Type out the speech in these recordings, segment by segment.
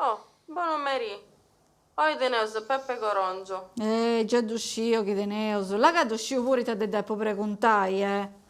Oh, buon pomeriggio. Poi tenevo Peppe Coroncio. Già d'uscito che tenevo. La che d'uscito pure ti devo preguntai,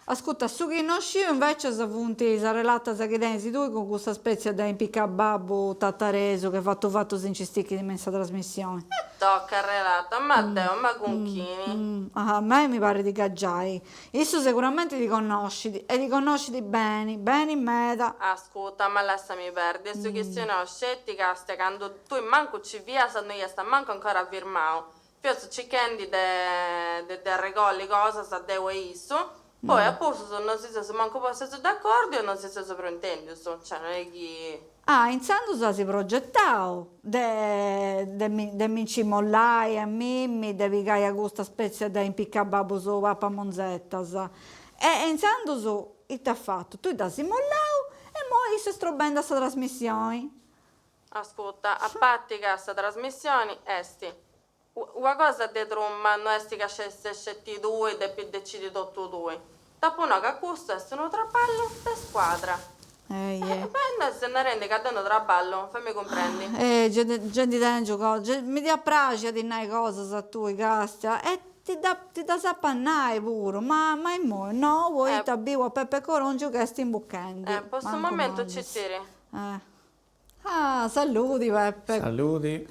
Ascolta, su chi non uscito invece si punti, sa relata sa che tensi tu con questa specie da impiccababbo tattareso che fatto sin ci sticchi di messa trasmissione. Tocca relata, ma Deo, ma conchini. A me mi pare di gaggiai. Isso sicuramente ti conosci, e ti conosci bene, bene in meta. Ascolta, ma lasciami perdere, su che se no scettica, stai quando tu manco ci via, se non gli sta manco ancora firmato. Penso ci kendi de regoli cosa, sa devo isso. Poi a posto non si sa se manco posso essere d'accordo e non si sa sovrintendi, cioè non è che... In Sandusa si progettavo, de minci mollai a Mimmi, de vigai a questa specie da impiccababbo su Papa Monzettas. E in Sandusa, il t'ha fatto, tu ti sei mollau e mo si strobendo questa trasmissione. Ascolta, a parte che sta trasmissione, esti. Una cosa di tromba, non esti che scetti due e poi decidi tutto due. Dopo no, che questo è un trapallo di squadra. Beh, non se ne rende che danno traballo, fammi comprendi. Gente di gioco, mi ti appiace di una cosa se tu gastia e ti da sappannare pure, ma mo no, vuoi ti abbiamo a Peppe Corongio che sti imbucchendi. In questo momento ci tiri. Ah, saluti Peppe. Saluti.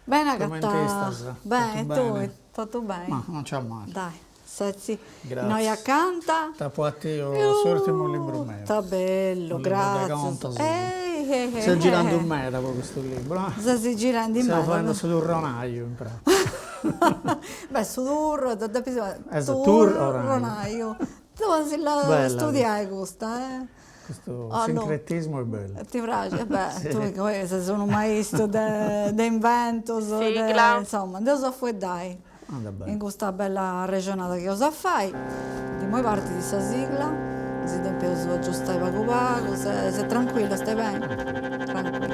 Bene Come cattà. te stas? Bene, Tutto tu? bene? Tutto bene? Ma non c'è male. Dai, sezzi. Grazie. Noi accanto. Dopo a te ho sorti un libro mio. Sta bello, Un libro da grazie. conto, sì. Sto girando un metro con questo libro. Si girando in Stiamo mezzo. facendo sul ronaio in pratica. Beh, su turro, da Turronaio. Tu si la Bella, studiai questa, Questo Ah, no. sincretismo è bello. Ti piace? Beh, Sì. tu che sei un maestro di invento, Sigla. insomma, Dio so fu e dai. Anda In bene. questa bella regionata che cosa fai? Di moi parti di sta sigla, si tempo so aggiustare pago pago, se tranquillo, stai bene? Tranquillo.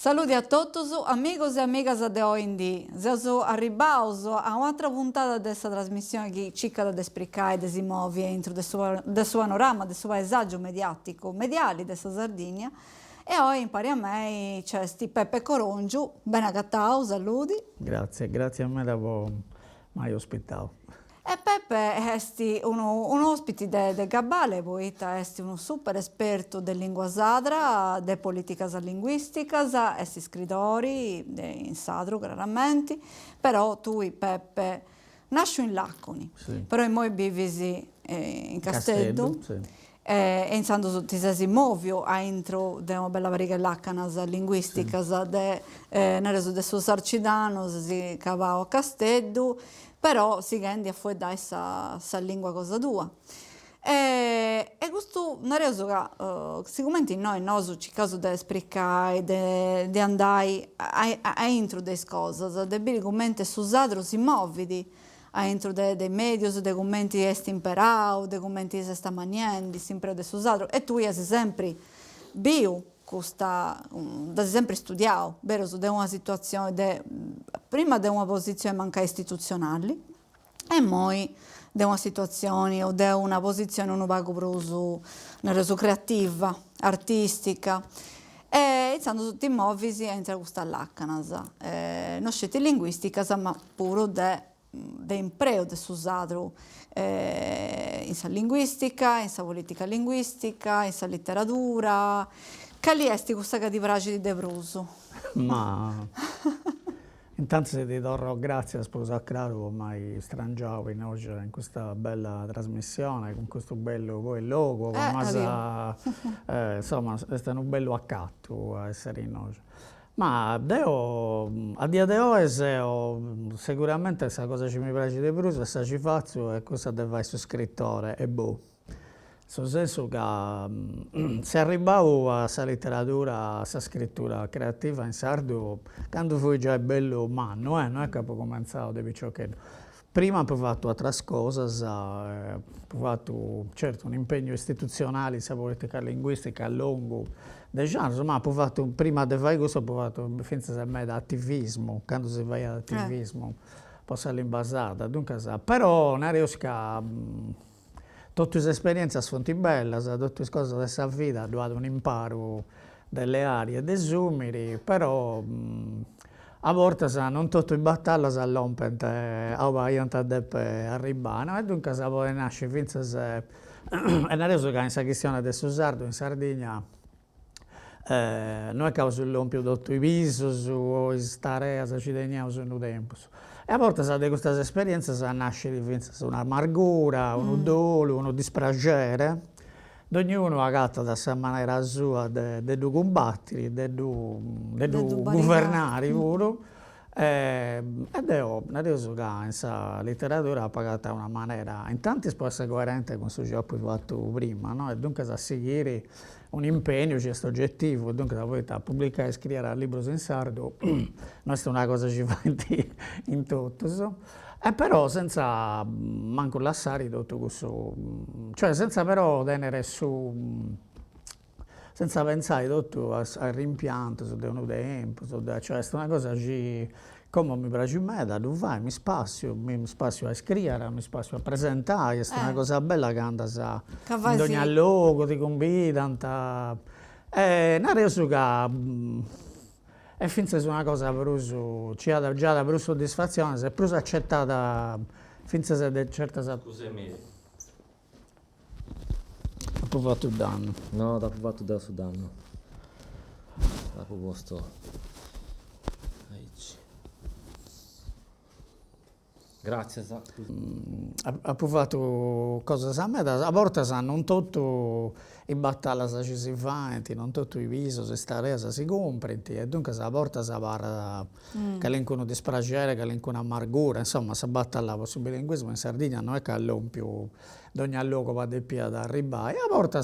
Saluti a tutti, amigos e amigas de OIND. Siamo arrivati a un'altra puntata di questa trasmissione che cerca di spiegare e si muove entro del suo panorama, del suo paesaggio mediatico, mediale di Sardegna. E oggi impari a me c'è Peppe Corongiu, ben accattato, saluti. Grazie, grazie a me dopo mai ospitato. E Peppe è un ospite del Gabale, poi è un super esperto di lingua sadra, di politica linguistica, è scrittore in sadro, chiaramente, però tu, Peppe, nasci in Laconi, Sì. però poi vivi in Castello. Sì. E insomma ti sei muovo entro di una bella variga lacana linguistica nel suo sarcidano si cavava a Castello, però si rende a fuori da essa lingua cosa tua. E questo non è che sicuramente noi ci caso di spiegare, di andare a intro delle cose, di dire come su sadro si muove a intro dei medios, dei commenti esti imperau, dei commenti si sta maniendo, sempre de su sadro. E tu hai sempre bio questa, da sempre studiato, vero, su una situazione, prima di una posizione manca istituzionale, e poi di una situazione o di una posizione un poco più nella sua creativa, artistica. E iniziando tutti i muovisi entra questa laccanas, non scetti linguistica, ma pure de impreo de susadro in sa linguistica, in sa politica linguistica, in sa letteratura. Quali esti questa che ti piace di Bruso? Ma Intanto se ti do grazie a sposa Claro, mai strangiavo in oggi in questa bella trasmissione, con questo bello poi logo, insomma, è stato un bello accatto a essere in oggi. Ma deo, a dia di oggi, sicuramente questa cosa che mi piace di più, questa ci faccio, è cosa deve essere scrittore, e boh. Nel senso che se arrivavo a questa letteratura, a questa scrittura creativa in sardo, quando fui già bello umano, non è che poi cominciavo da picciochetto. Prima ho provato altre cose, ho provato certo un impegno istituzionale, in politica linguistica a lungo, ma ho provato, prima di fare questo, ho provato finché me da attivismo, quando si va ad attivismo, posso all'imbasata, dunque, però non riesco a... Tutte queste esperienze sono belle, tutte queste cose della sua vita, ho dato un imparo delle aree desumeri, però a volte non tutte le battaglie si allompiano a deve arrivare, e dunque si può nascere finché se... E adesso che in questa questione del sardo in Sardegna non è che si allompiano tutti i visi o le aree ci teniamo sul tempo. E a volte da queste esperienze nasce un'amargura, un dolo, un dispiacere. Ognuno agatta da sua maniera sua di combattere, di governare pure. Ed è adesso che in questa letteratura ha pagato una maniera, intanto può essere coerente con ciò che ho fatto prima, no? E dunque a seguire un impegno, questo oggettivo, dunque da poi a pubblicare e scrivere libri in sardo, non è una cosa che ci fa in tutto, e però senza manco lasciare tutto questo, cioè senza però tenere su, senza pensare tutto al rimpianto su un tempo, cioè è una cosa che come mi piace a me, da dove vai, mi spazio a scrivere, mi spazio a presentare, è una cosa bella che anda in ogni luogo, ti convidano, non riesco che è finché una cosa ci ha già da più soddisfazione, se è più accettata, finché se certa... Scusami. Ho provato il danno. No, dopo fatto da Sudan. Dopo posto. Grazie. Ha provato cose a me, a volte non tutto in battaglia ci si fa, non tutto i visi, si sta resa, si compri, e dunque a volte si parla che l'incono dispiacere, che l'incono amargura, insomma si battaglia sul bilinguismo in Sardegna non è che all'ompio di ogni luogo va di più ad arrivare, e a volte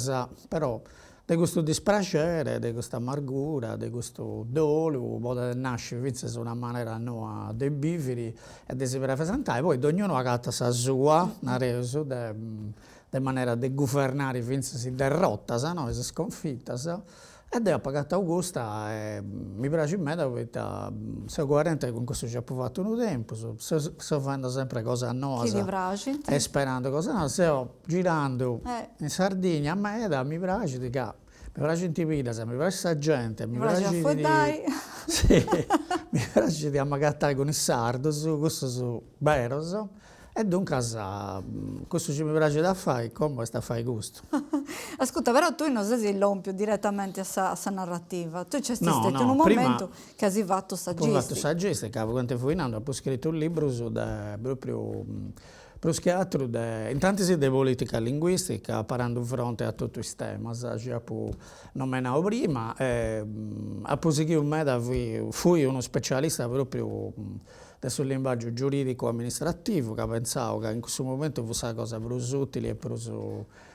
però di questo dispiacere, di questa amargura, di questo dolo, può nascere in una maniera nuova di vivere e di si rappresentare. Poi ognuno ha la sua, di maniera di governare finché si derrotta, no? Si sconfitta. Ed ho pagato Augusta e mi piace a me da sono coerente con questo che ho provato un tempo, sto facendo sempre cose nuove e sperando cose nuove, sto girando in Sardegna, a me mi piace di mi piace intimidare, mi piace la gente, mi piace mi piace di amagattare con il sardo, questo è vero, e dunque questo che mi piace da fare, come sta a fare gusto. Ascolta, però tu non sei si l'ompio direttamente a questa narrativa, tu c'è stato in un prima, momento che hai fatto saggistica. Ho fatto saggistica, quando fui in anno ho scritto un libro proprio più che altro intanto di politica linguistica, parlando di fronte a tutti questi temi, che non me ne prima, a proseguire me fui uno specialista proprio sul linguaggio giuridico-amministrativo, che pensavo che in questo momento fosse una cosa più utile e più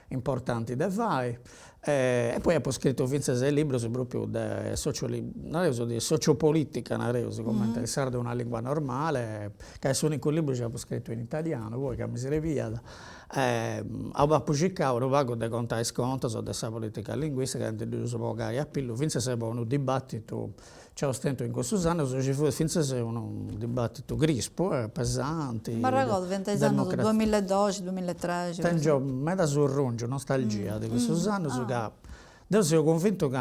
importante da fare. E poi ho scritto un libro proprio di sociopolitica, come il sardo è una lingua normale, che è l'unico libro che ho scritto in italiano, poi che mi si rivia. Ho pubblicato un paio di conti sconto su questa politica linguistica, che non si può a pillo, finché c'è un dibattito, c'è ostento in questi anni, finché c'è un dibattito crispo, pesante. Ma ragazzi, 20 anni, 2012, 2013. Tengo metà sul rongo, nostalgia di questi anni, io sono convinto che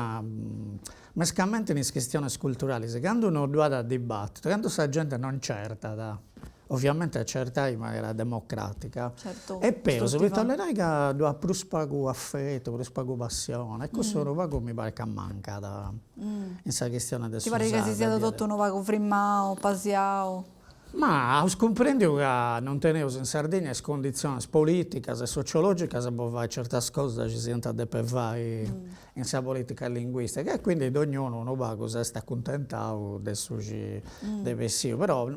mescamente in questioni culturali, se quando uno va a dibattito, quando la gente non certa ovviamente certai in maniera democratica. Certo, E poi, sto subito stivando. alle che do più spago affetto, più spago passione, e questo è un vago mi pare che manca in questa questione del Ti pare che si sia tutto un vago frimmao, pasiao? ma comprendo che non tenevo in Sardegna condizioni politiche e sociologiche se può fare certe cose ci si entra per fare in questa politica linguistica e quindi ognuno non va così sta accontentato adesso ci deve essere però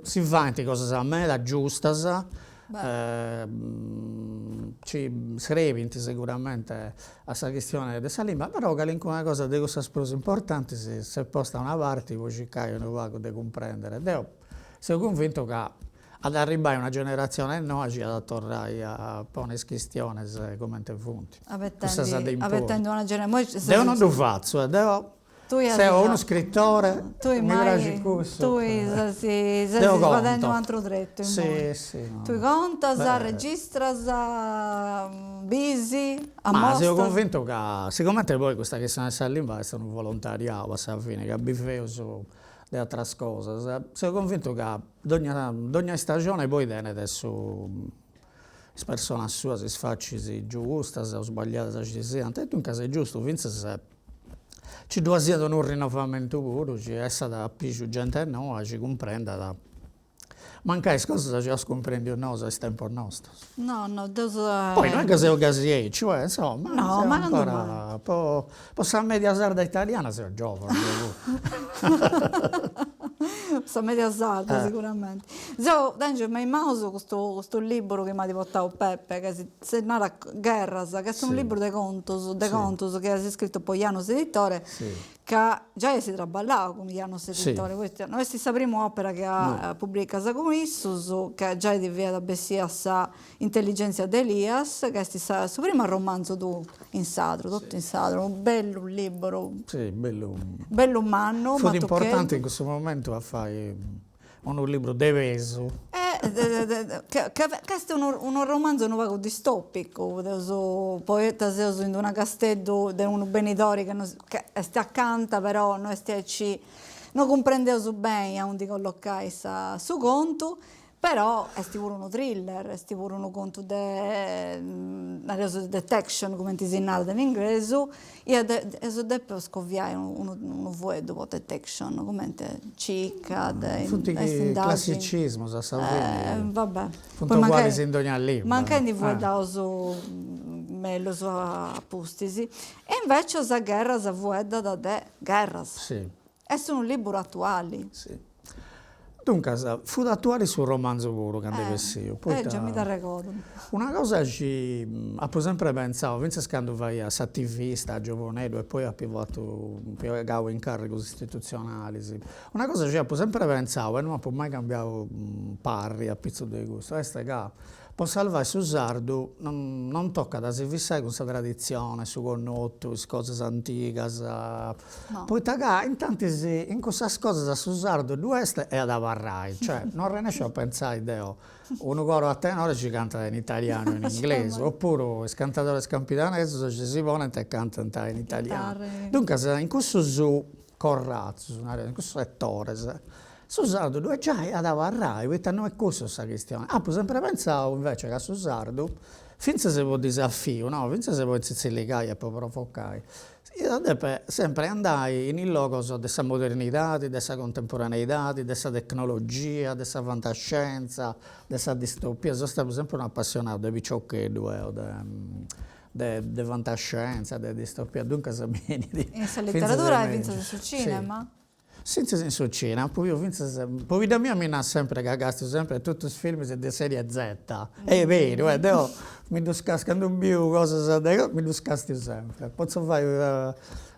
si va in cose a me la giusta ci sarebbe sicuramente a questa questione della lingua però che una cosa di queste cose importanti se posta una parte poi ci caiono vago di comprendere. Sono convinto che ad arrivare una generazione nuova ci da tornare a porre questioni come te funti. Avvettendo una generazione. Devo non lo faccio, se ho uno scrittore, tu mi piace questo. Tu sei sbadendo un altro dretto. Sì. Tu contas, registras, bisi, ma sono convinto che, sicuramente poi questa questione della lingua è un volontariato, alla fine, che abbiamo su le altre cose. Sono convinto che ogni stagione poi tiene adesso le persone sue si facciano giuste o sbagliate ci siano. E dunque è giusto, finché se ci deve essere un rinnovamento puro, ci è stata più gente nuova, ci comprenda. Manca le cose ci comprende noi, è tempo nostro. No, Poi non è che sei così, cioè, insomma, no, ma ancora possiamo media sarda italiana se è giovane. Sta media sarda sicuramente. Dangio, ma in mano questo libro che mi ha portato Peppe, che si narra Guerras, che è un libro di contos che è scritto poi Janos Editore, che già si traballava come Janos Editore. Noi questa prima opera che ha pubblicato con Issus, che già è di via da Bessia sa Intelligenza di Elias, che è il primo romanzo tu in sadro, tutto in sadro, un bello libro. Sì, bello. Bello umano. Fu importante in questo momento a fare un libro diverso. Questo è un romanzo un poco distopico, poeta in una castello di un benidori che sta accanto, però non non comprende bene a un di collocare su conto, però è pure uno thriller, è pure uno conto di detection, come si narra in inglese, e devo scovare uno vuoto dopo detection, come cicca, tutti i classicismo, vabbè. Punto quali si indogna al libro. Manca di voi da meglio su appustisi. E invece la guerra si vuole da te, guerra. Sì. E sono libri attuali. Sì. Dunque, fu attuale sul romanzo puro che deve essere. Già mi da ricordo. Una cosa che ho sempre pensato, penso che quando vai a attivista, a giovanello e poi ho piegato incarichi istituzionali, sì. Una cosa che ho sempre pensato e non ho mai cambiato parri a pizzo di gusto, è che per salvare su sardo non tocca da si fissare con questa tradizione, su connotto, le cose antiche. No. Poi intanto in queste cose su sardo due è ad avarrai, cioè non riesco a pensare, uno coro a tenore ci canta in italiano e in inglese, oppure il cantatore scampidanese ci si pone e canta in italiano. Dunque in questo corrazzo, in questo settore, su sardo due già ad avarrai, perché non è questa la questione. Ho sempre pensato invece che su sardo, finché si può disafio, no? Finché si può insilicare e poi provocare. Io devo sempre andare in luogo della modernità, della contemporaneità, della tecnologia, della fantascienza, della distopia. Sono stato sempre un appassionato di ciò che di fantascienza, di distopia. Dunque, se vieni di... In letteratura hai vinto sul cinema? Sì. Senza senso cinema, poi da mia mi ha sempre cagato sempre tutti i film di serie Z. È vero, mi scascando un bio, cose mi scasti sempre.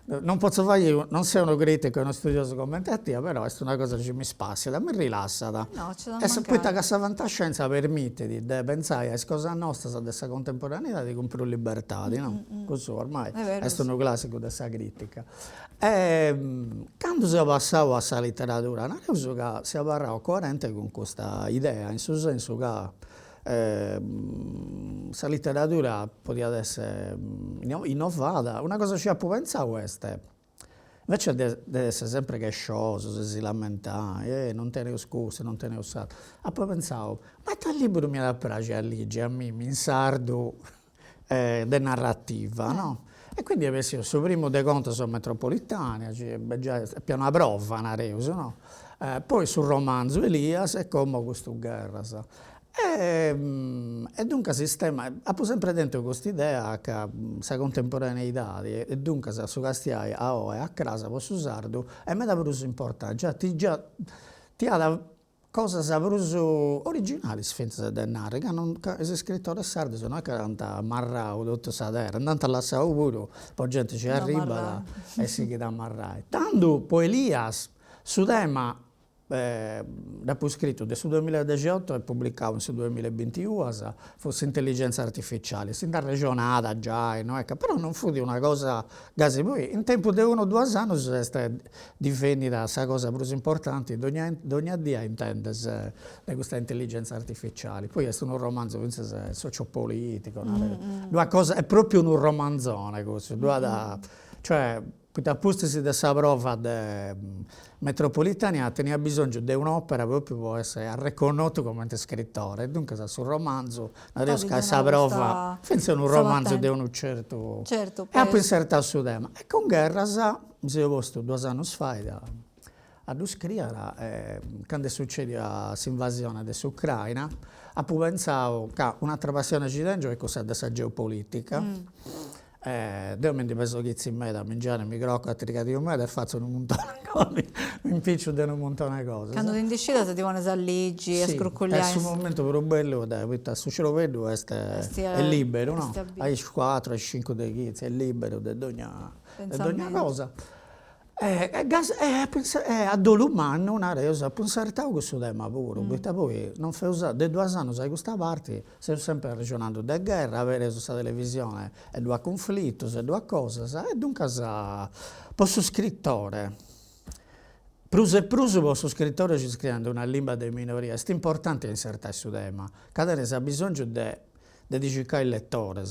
Non posso fare, non sei uno critico e uno studioso come te, però è una cosa che mi spazia, mi rilassa. No, c'è da e poi questa fantascienza permette di pensare a cose nostre, a questa contemporaneità, di comprare libertà, no? Questo ormai è un classico della critica. Quando si passava a questa letteratura, non è che si parlava coerente con questa idea, in senso che questa letteratura poteva essere innovata. Una cosa che ho pensato è Invece di essere sempre cascioso, se si lamenta, non te ne scuse, non te ne usato. E poi pensavo, ma tal libro mi piace a leggere a me, in sardo, di narrativa, no? E quindi avessi il primo de conto su metropolitana, già è più una prova, una reusa, no? Poi sul romanzo Elias e come questo guerra, sa. E dunque sistema, ho sempre dentro questa idea che la contemporaneità e dunque se su castiai a o e a casa posso usarlo e mi dà più importante, già ti ha da cose più originali finze di narrare, che i scrittori sardi non è che hanno marrato tutto sa terra, andando a lasciare pure, poi gente ci arriva e si chiede a marrare. Tanto poi Elias, su tema dopo scritto del 2018 e pubblicato nel 2021 fosse intelligenza artificiale, si è ragionata già, no? Però non fu di una cosa quasi poi in tempo di 1 o 2 anni è divenuta questa cosa più importante di ogni dia intende di questa intelligenza artificiale. Poi è un romanzo sociopolitico, è proprio un romanzone così, cioè a posto di questa prova metropolitana tenia bisogno di un'opera proprio per essere riconosciuto come scrittore. Dunque sul romanzo non riesco a questa prova, penso un romanzo di un certo... e ha pensato su tema. E con Guerra mi sono posto 2 anni fa a scrivere, quando succede l'invasione dell'Ucraina, ho pensato che un'altra passione ci tengo è quella della geopolitica. Io mi penso che in me da mangiare mi crocco a tricare di me e faccio un montone di cose, mi impiccio di un montone di cose. Quando ti indecida se ti vuole salleggi e scroccogliare. Sì, è un momento proprio bello, sul cielo vedo è libero, no? Hai 4 e 5 di è libero di ogni cosa. A dolumano una resa, pensare a questo tema pure, perché poi non fa usare, da 2 anni sai questa parte, stiamo sempre ragionando di guerra, avere questa televisione e 2 conflitti, e 2 cose, e dunque posso scrittore, più posso scrittore ci scrivendo una lingua delle minorie, è importante insertare questo tema, cada ha bisogno di dedicare il lettore,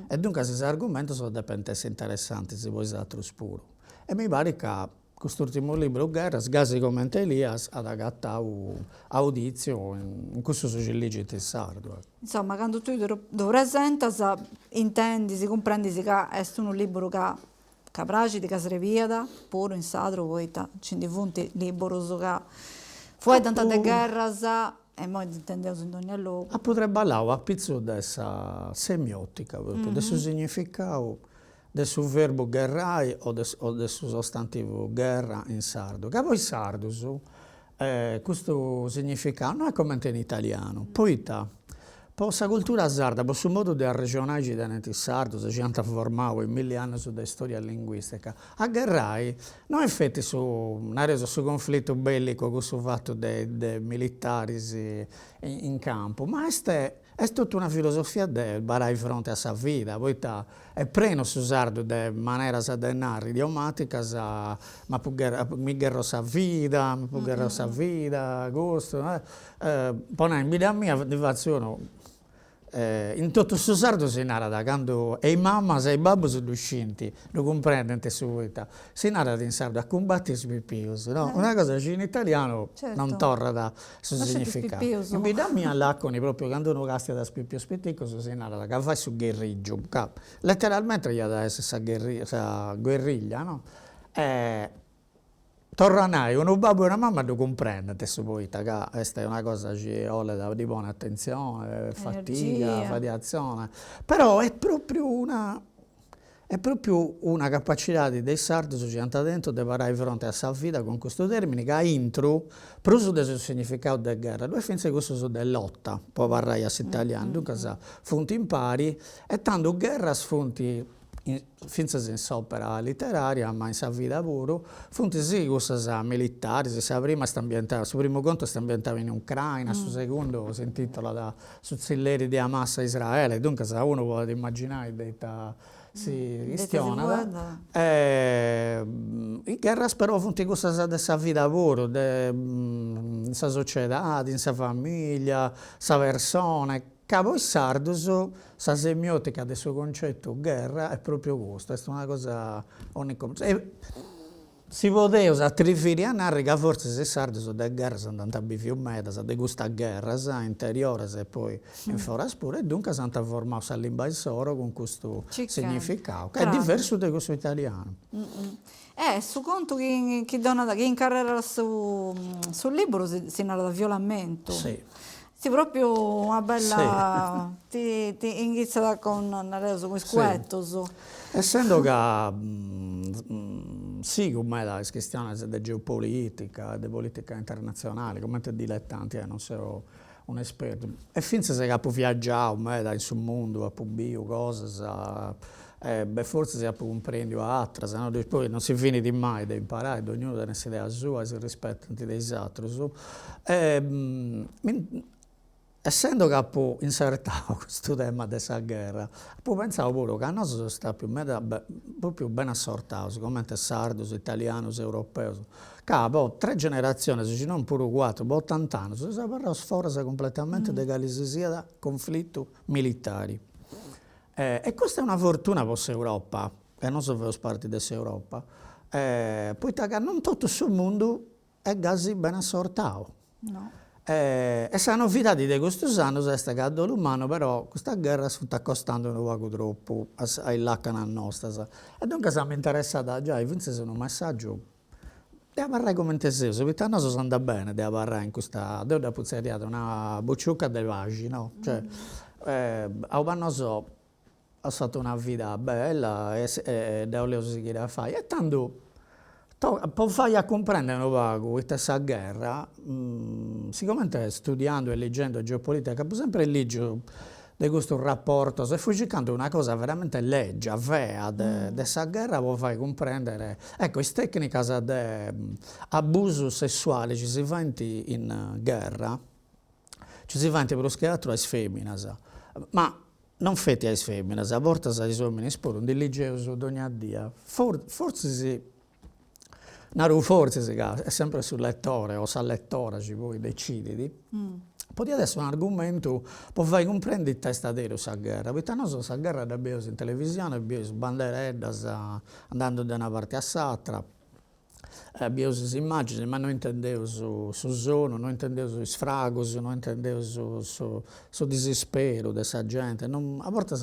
e dunque questi argomenti sono dipendenti interessanti, se vuoi altro spuro. E mi pare che quest'ultimo libro, Guerra, quasi come Elias, ha agattato audizio in questo legge sardo. Insomma, quando tu lo presenti, intendi, si comprendi che è un libro che piace, che si rivede, pure in sardo, poi ci sono libri che fuori tante guerre e noi intendiamo in ogni luogo. A potrebbe parlare a pizzo della semiotica, del suo significato. Del suo verbo guerrai o del suo sostantivo guerra in sardo. Che poi sardo, questo significato non è come in italiano. Poi per questa cultura sarda, per il modo di arregionare i cittadini sardi, si hanno formato in 1000 anni sulla storia linguistica. A guerrai non è fatto su conflitto bellico, questo fatto dei militari in campo, ma è tutta una filosofia di barare fronte a sa vita, poi è preno su sardo di maniera sadennare idiomatica, ma mi guerro sa vita, mi guerro sa vita, gusto, poi in vita mia di fazione, in tutto questo sardo si narra da quando i mamma e i babbi sono usciti, lo comprendono su vita, si narra in sardo a combattere i pippius, no? Una cosa che in italiano non torna da suo significato. In vita mia l'acconi proprio quando uno castia da spippius spitticoso si narra che fai su guerriggio, letteralmente gli ha da essere questa guerriglia, no? Tornare, un babbo e una mamma lo comprendono, poi, che questa è una cosa che vuole di buona attenzione, fatica, fatigazione, però è proprio una capacità dei sardi che hanno dentro di parlare di fronte a questa vita con questo termine che ha intro, proprio del significato della guerra, due finze questo sono della lotta, poi parlare a italiano, dunque funti impari, e tanto guerra sfunti finze in opera letteraria, ma in sa vita pure, funti sì, queste militari, sa prima su primo conto sta ambientata in Ucraina, su secondo si intitola su zilleri di Hamas a Israele, dunque se uno può immaginare detta si istiona. In guerra però funti queste dessa vita pure, in sa società, in sa famiglia, sa persone, che poi sardos, la semiotica del suo concetto guerra è proprio questo, è una cosa si poteva attribuire a narri che forse se sardi sono de guerra sono andati a bifiu meda, de questa guerra interiore e poi in foras pure, e dunque sono formato a lingua soro con questo significato, che è diverso da questo italiano. Su conto chi in carriera sul libro si narra da violamento. Sì. Sì, proprio una bella... Sì. ti inizia con un scuetto. Sì. Essendo che sì, come la questione di geopolitica, di politica internazionale, come dilettanti, non sono un esperto. E finché si è viaggiato in sul mondo, a pubblico cose, forse si può comprendere altre, se no poi non si finisce mai di imparare, ognuno ha un'idea sua e si rispetta degli altri. Essendo che ho insertato questo tema della guerra, poi pensavo pure che noi siamo stati più ben assortati, come sardi, italiani, europei, che poi 3 generazioni, se non pure 4, 80 anni, si sono parlato forse completamente di da conflitto militari. E questa è una fortuna per l'Europa, e non so se parte dell'Europa, poiché non tutto sul mondo è così ben assortato. No. E la novità di questi anni è che l'umano però questa guerra sta accostando un poco troppo ai lacani nostri. E dunque siamo interessati già, e vinse un messaggio di parlare come te stesso, perché noi siamo andati bene di parlare in questa, da puzzeria, una bucciucca di vagi, no? Cioè, ho fatto una vita bella e volevo seguire a fare. E tanto, per fargli a comprendere un po' questa guerra, siccome studiando e leggendo geopolitica, per sempre leggo di questo rapporto, se fui cercando una cosa veramente leggia, vera, di questa guerra, può far comprendere, ecco, queste tecniche di abuso sessuale ci si fa in guerra, ci si fa per lo schiattro alle femmine, ma non fatti alle femmine, a volte ai uomini pure, un diligioso ogni dia, forse si... Non forse è sempre sul lettore o sul lettore ci puoi decidere. Potrebbe essere un argomento per far comprendere il testatero questa guerra. Perché noi questa guerra l'abbiamo in televisione, abbiamo banderedde andando da una parte all'altra, abbiamo le immagini, ma non intendevo su sono, non intendevo su sfrago, non intendevo su disespero di questa gente. A volte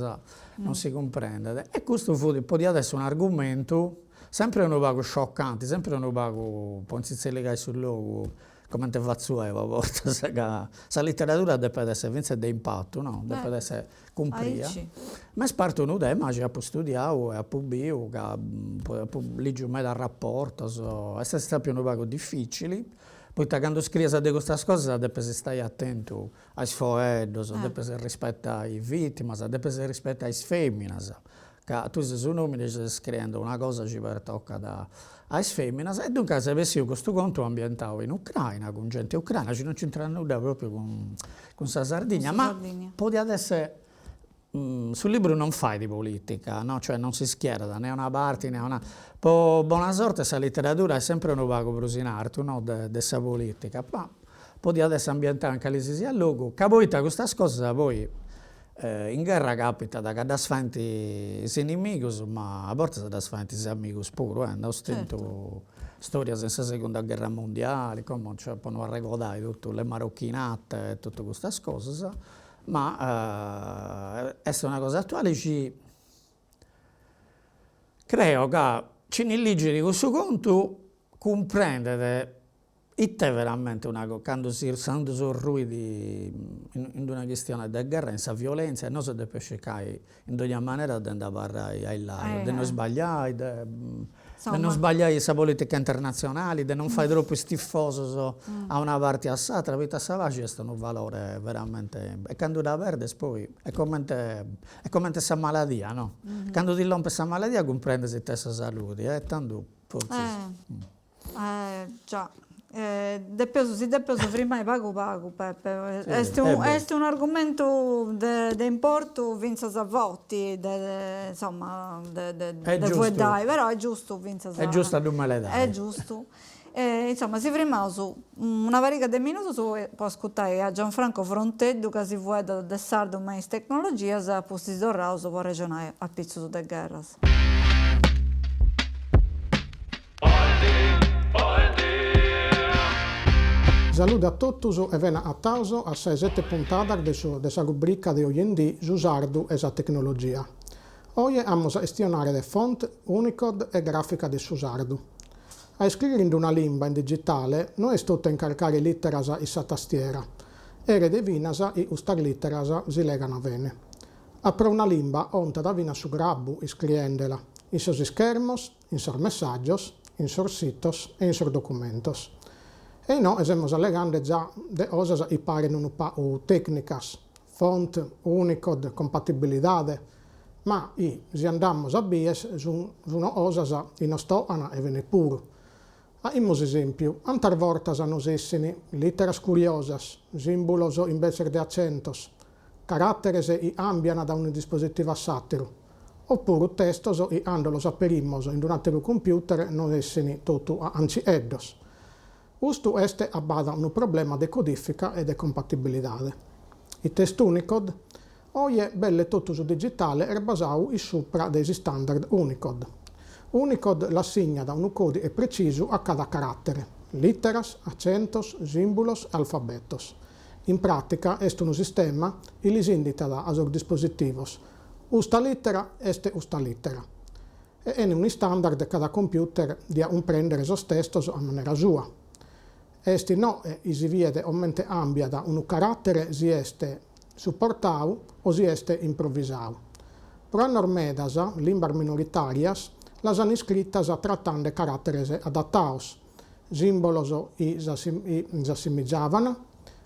non si comprende. E questo potrebbe essere un argomento sempre un poco scioccante, sempre un poco, pensi legare sul luogo, come te faccio io a volte, la letteratura deve essere di impatto, no? Deve essere compresa. Ma spartono da me, che ho studiato e ho pubblicato, che leggo mai dal rapporto, è stato più un poco difficile. Poi quando scrivi di queste cose deve stare attento ai sfoedi, deve rispettare le vittime, deve rispettare le femmine. Tu sei un uomo e stai scrivendo una cosa che per tocca alle femmine, e dunque se avessi questo conto ambientato in Ucraina, con gente ucraina, non c'entra nulla proprio con questa Sardegna, ma poteva essere, sul libro non fai di politica, no? Cioè non si schiera da né una parte né una... Buona sorte, questa letteratura è sempre un poco brusinarto, no? Dessa politica, ma poteva essere ambientata anche all'esisi a luogo, che poi questa cosa poi... in guerra capita che da sfanti i nemici, ma a volte da sfanti i amici pure, non stento storia senza seconda guerra mondiale, come cioè, non ricordare tutte le marocchinate e tutte queste cose, ma è una cosa attuale, credo che ci legge di questo conto comprendere e te veramente quando si sono ruiti in una questione di guerra, in questa violenza, non si deve cercare in ogni maniera di andare a parlare ai lati, di non sbagliare, di non sbagliare questa politica internazionale, di non fare troppo stifoso a una parte o all'altra, perché salvaggi è un valore veramente... E quando la perdi poi è come questa malattia, no? Quando ti rompe questa malattia comprendi se te salute, tanto forse... già. Si deve soffrire pago, Peppe. È un argomento di importo Vinza Savotti, insomma, vuoi dai, però è giusto Vinza Savotti. È giusto a non le dai. È giusto. Insomma, si ferma su una varica di minuti può ascoltare a Gianfranco Fronteddu che si vuole da sardo mais tecnologia, se può si dorrauso può ragionare a pizzo de guerras. Saluto a tutti e vena a tauso a 6-7 puntate della rubrica di oggi su sardu e sa tecnologia. Oggi abbiamo a gestionare le font, Unicode e grafica di sardu. A scrivere in una lingua in digitale non è tutto incaricare litteras in sa tastiera, e de vinas e ustar litteras si legano bene. A pro una lingua onta da vina su grabbu iscriendela, in sos schermos, in sos messaggios, in sos sitos e in sos documentos. E no, estamos allegando già de cosas i pare non u tecnicas, font, Unicode, compatibilidade, ma se andiamo a bies sono cosas in non stoana e ve ne pure. Imos esempio, antar vortas nos essini litteras curiosas, simbolos invece de accentos, caratteres i ambiana da un dispositivo satiro, oppure testos i andolos aperimos in un altro computer non essini tutto anci eddos. Questo este abbada un problema di codifica e di compatibilità. Il testo Unicode oggi è bello tutto su digitale e basato sopra dei standard Unicode. Unicode l'assegna da un codice preciso a cada carattere, litteras, accentos, simbolos e alfabetos. In pratica è un sistema che li indica a sus dispositivos. Usta littera este usta littera. E in un standard cada computer dia un prendere esos testos a maniera sua. Esti no si vede aumente ambiada un carattere si este supportau o si este improvvisau. Pro normedas, limbar minoritarias, las han iscritas a trattande caratteres adattaus. Simbolos s'assimigiavan,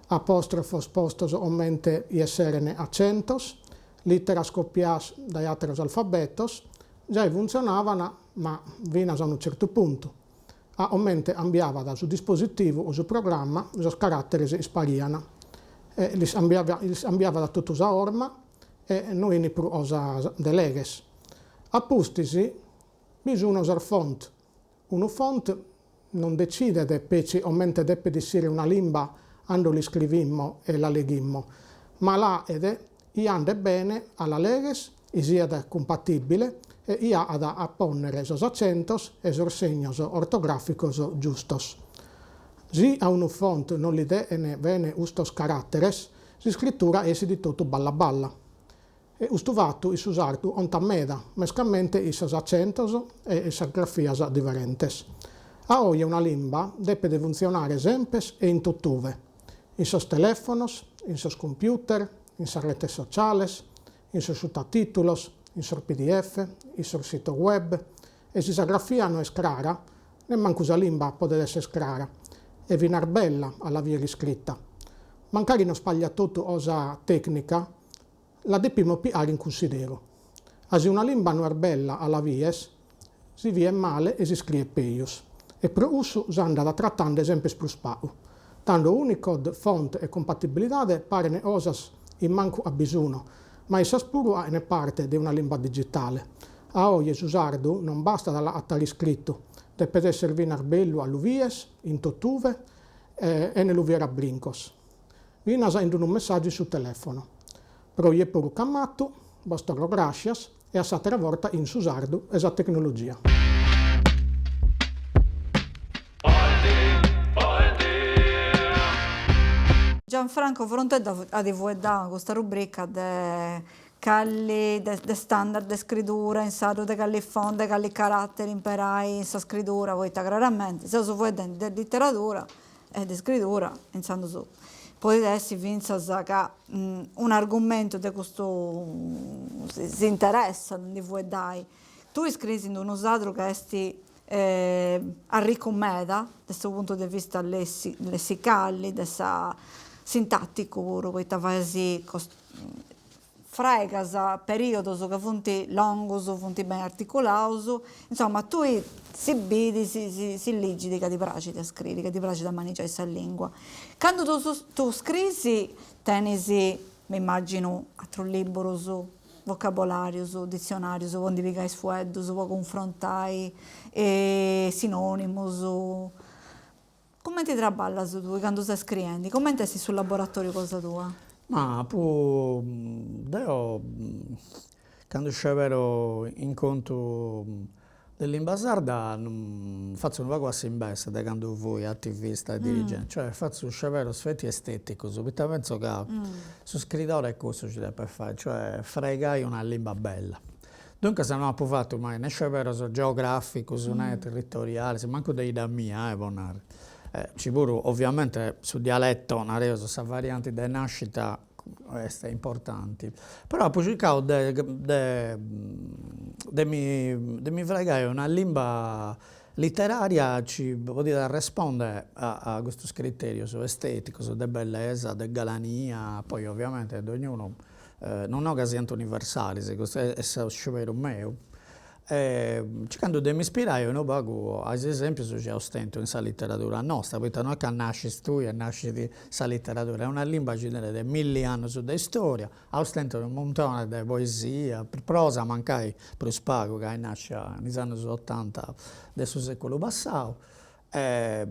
apostrofos postos aumente esserne accentos, litteras copias dai alteros alfabetos, già funzionavano, ma vinas a un certo punto. Aumente ambiava da su dispositivo o su programma, os caratteres spariano. Li ambiava da tutto a orma e noi ne più osa delegues. Appustisi, bisogna usare font. Uno font non decide de peci aumente deppe di essere una lingua quando li scrivimmo e la leghimmo, ma là ande bene alla leges, sia compatibile e ia ad apponnere esos accentos e esos segnos ortograficos giustos. Si a un font non li dene bene ustos caratteres, si scrittura esi di tutto balla balla. E ustuvatu is usartu ontameda, mescamente isos accentos e isas grafias differentes. A oggi una lingua deve funzionare sempes e in tuttuve, in sos telefonos, in sos computer, in sos redes sociales, in sos sottotitulos, in sos PDF, in sos sito web, e se la grafia non è scrara, neanche la lingua può essere scrara, e vinar bella alla via riscritta. Mancari non spaglia tutto cosa tecnica, la dobbiamo piare in considero. Se una lingua non è bella alla vies, si vie male e si scrive peius. E per uso si anda trattando esempio più spau. Tanto Unicode, font e compatibilità pare cosas in manco a bisogno, ma essa spuro è parte di una lingua digitale. A oggi usardu non basta dall'attare scritto, deve essere vinar bello all'uvies, in tottuve e nell'uviera brincos. Vinas in un messaggio su telefono. Però io pure cammatto, vostro gracias e a satera volta in usardu esa tecnologia. Gianfranco, fronte a divulgare questa rubrica de standard de scrittura, in sardo de calli font, de calli caratteri imperai in sa scrittura, voi raramente, se su di letteratura e di scrittura, in santo su. Poi adesso vinzas che un argomento di questo si interessa di voi dai. Tu scrivi in uno sadro che esti arriccomeda, da questo punto di vista lessicale, sintattico, poi tavasi fregas periodos che funti longos, funti ben articolaus, insomma tu si bidi, si ligidi che ti piace a scrivere, che ti piace a mangiare questa lingua. Quando tu scrivi, tenisi, mi immagino, altro libro su vocabolario, su dizionario, su condivigai sfueddo, su confrontai, sinonimo, su... Come ti traballa su tu quando stai scrivendo? Come sei sul laboratorio cosa tua? Ma io quando c'ero in conto De lingua sarda faccio un vago in bessa da quando voi attivista e dirigente, cioè faccio scevero sfetti estetici, perché penso che su scrittore è questo ci deve fare, cioè fregai una lingua bella. Dunque se non ho fatto mai né scevero geografico, né territoriale, se manco dei da mia, bonare. Ci pure ovviamente su dialetto, sa varianti di nascita queste importanti, però poi cercavo di mi fregare una lingua letteraria ci vuol dire risponde a questo criterio su estetico, su de bellezza, de galania, poi ovviamente ad ognuno non ho casi universali, questo è scevero mio. Cercando di mi ispirare un po' ad esempio che ostento in sa letteratura nostra, perché non è che nasci tu e nasci di sa letteratura, è una lingua che tiene 1000 anni di storia, ostento un montone di poesia, prosa mancai per spago che nasce negli anni 80 del secolo passato. E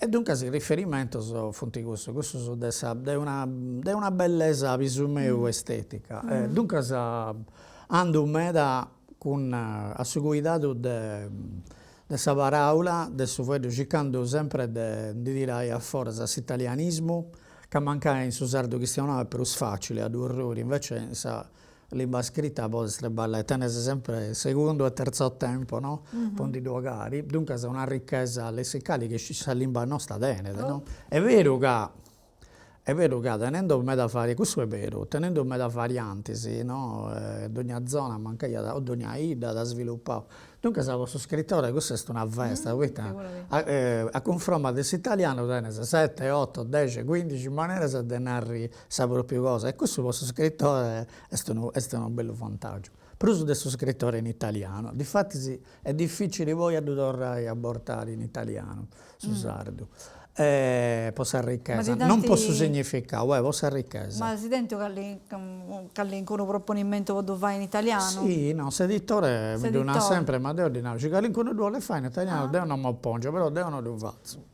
dunque il riferimento sono questo è una bellezza visuale estetica. Dunque ando meda con a su cuidado de sa paraula, de su vedo cercando sempre di dire a forza l'italianismo, che manca in su sardo cristiano è più facile ad orrori, invece in sa lingua scritta può essere bella e tenere sempre secondo e terzo tempo, no? Con di due gari, dunque è una ricchezza lessicale che sa lingua nostra tenere, no? È vero che tenendo me da fare, questo è vero, tenendo me da varianti, sì, no? Ogni zona manca o ogni ida da sviluppare. Dunque, se vostro scrittore, questa è una festa, a confronto dell'italiano, tiene 7, 8, 10, 15 maniere di narrare la propria cosa. E questo vostro scrittore è un bello vantaggio. Però su questo scrittore in italiano, difatti sì, è difficile voi a dover abortare in italiano, su sardo. Possa ricchezza, non posso significare, possa ricchezza. Ma si sente che ancora un proponimento lo fai in italiano? Sì, no, l'editore mi dona sempre, ma devo dire, che ancora vuole fare in italiano, devono mi appoggia, però devono lo faccio.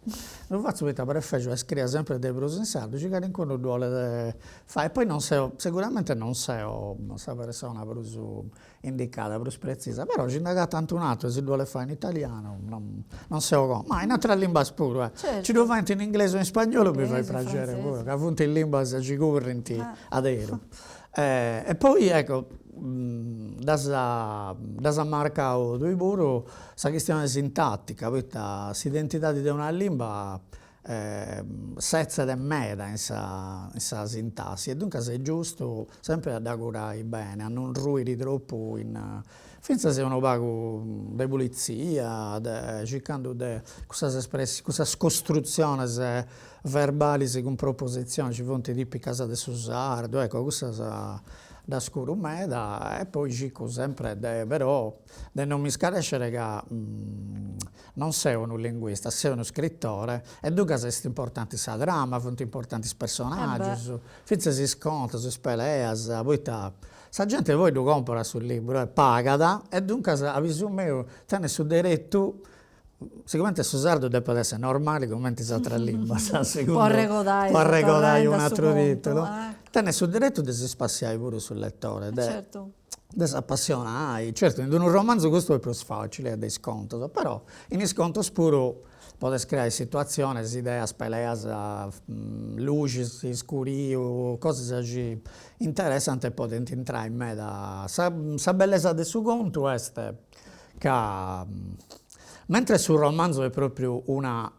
Lo faccio perché per effetto scrive sempre dei prosi in sardo, che ancora vuole fare, e poi non so, sicuramente non so questa persona più indicata, più precisa, però ci indagata tanto un altro, se vuole fare in italiano, non so come, ma in altra lingua pure, certo. Ci devo fare in inglese o in spagnolo mi fai piacere pure, che appunto in lingua si correnti adero. E poi ecco, da sa marca due buru, sa questione sintattica, perché l'identità di una lingua senza di meta in sa sintassi, e dunque è giusto sempre ad accurare bene, a non ruire troppo finché se uno pago di pulizia, cercando di queste costruzioni verbali con proposizioni, ci fonti tipiche del sardo, ecco, questa da scuro meda, e poi cerco sempre, però, di non mi scarescere che non sei un linguista, sei uno scrittore, e dunque è importante la trama, sono importanti i personaggi, finché si scontra, si spelea, poi sa gente poi lo compra sul libro, paga, e dunque a visione mia tiene su diritto, sicuramente su sardo deve essere normale come in altre lingue, può regolare un altro titolo, tiene su diritto di si spaziare pure sul lettore, certo. di si appassionare, certo in un romanzo questo è più facile, è dei sconti, però in sconto pure può creare situazioni, idee, peleas, luci, scuri, cose interessanti e potenti entrare in me. La bellezza del suo conto è che, mentre sul romanzo è proprio una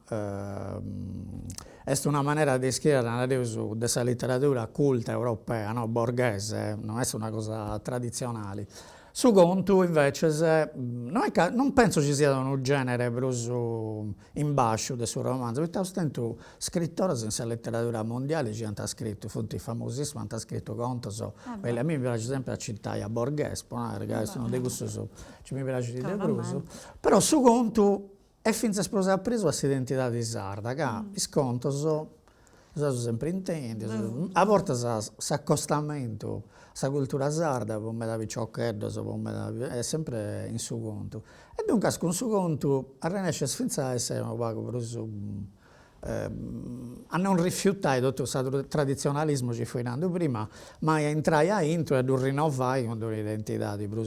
maniera di scrivere della letteratura culta europea, no? Borghese, non è una cosa tradizionale. Su conto invece non penso ci sia un genere proprio in basso del suo romanzo, perché ostento scrittori senza letteratura mondiale ci hanno scritto, fonti famosissime, hanno scritto conto, a me mi piace sempre a citare a Borghese, perché sono di questo ci mi piace di Bruso, però su conto è finché si è preso questa identità di sarda, che sconto sono sempre intendi, a volte s'accostamento, sa cultura sarda, per me da piccioccheddo, è sempre in suo conto. E dunque con suo conto arrenesce finza essere un poco a non rifiutare tutto questo tradizionalismo che fu andando prima, ma a entrare a intro e a rinnovare con un'identità di più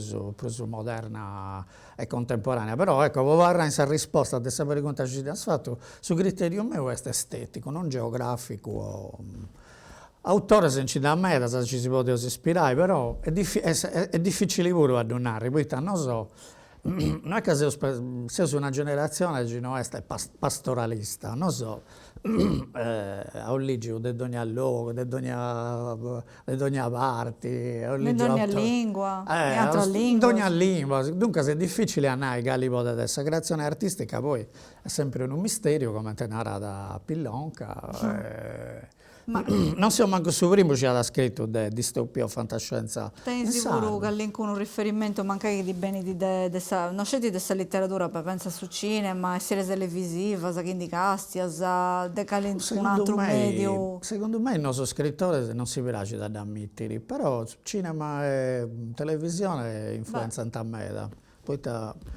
moderna e contemporanea. Però ecco, vorrei in risposta a sapere quanto ci ha fatto su criterio mio è estetico, non geografico. Autore se ci dà meta, se ci si può ispirare, però è difficile pure a donare, poi non so. Non è che se una generazione che non è pastoralista, non so, a un ligio di ogni luogo, di ogni parte, in ogni lingua, in altra in lingua. ogni lingua. Dunque è difficile andare a galibo di questa creazione artistica, poi è sempre un mistero, come te narrata a Pillonca. Non so manco su primo ci ha scritto di distopia o fantascienza. Ten sicuro che all'incontro un riferimento mancare di beni non c'è di questa letteratura, pensa su cinema, serie televisive, quindi castias, un altro medio. Secondo me il nostro scrittore non si piace da ammettere, però cinema e televisione influenzano a me. Poi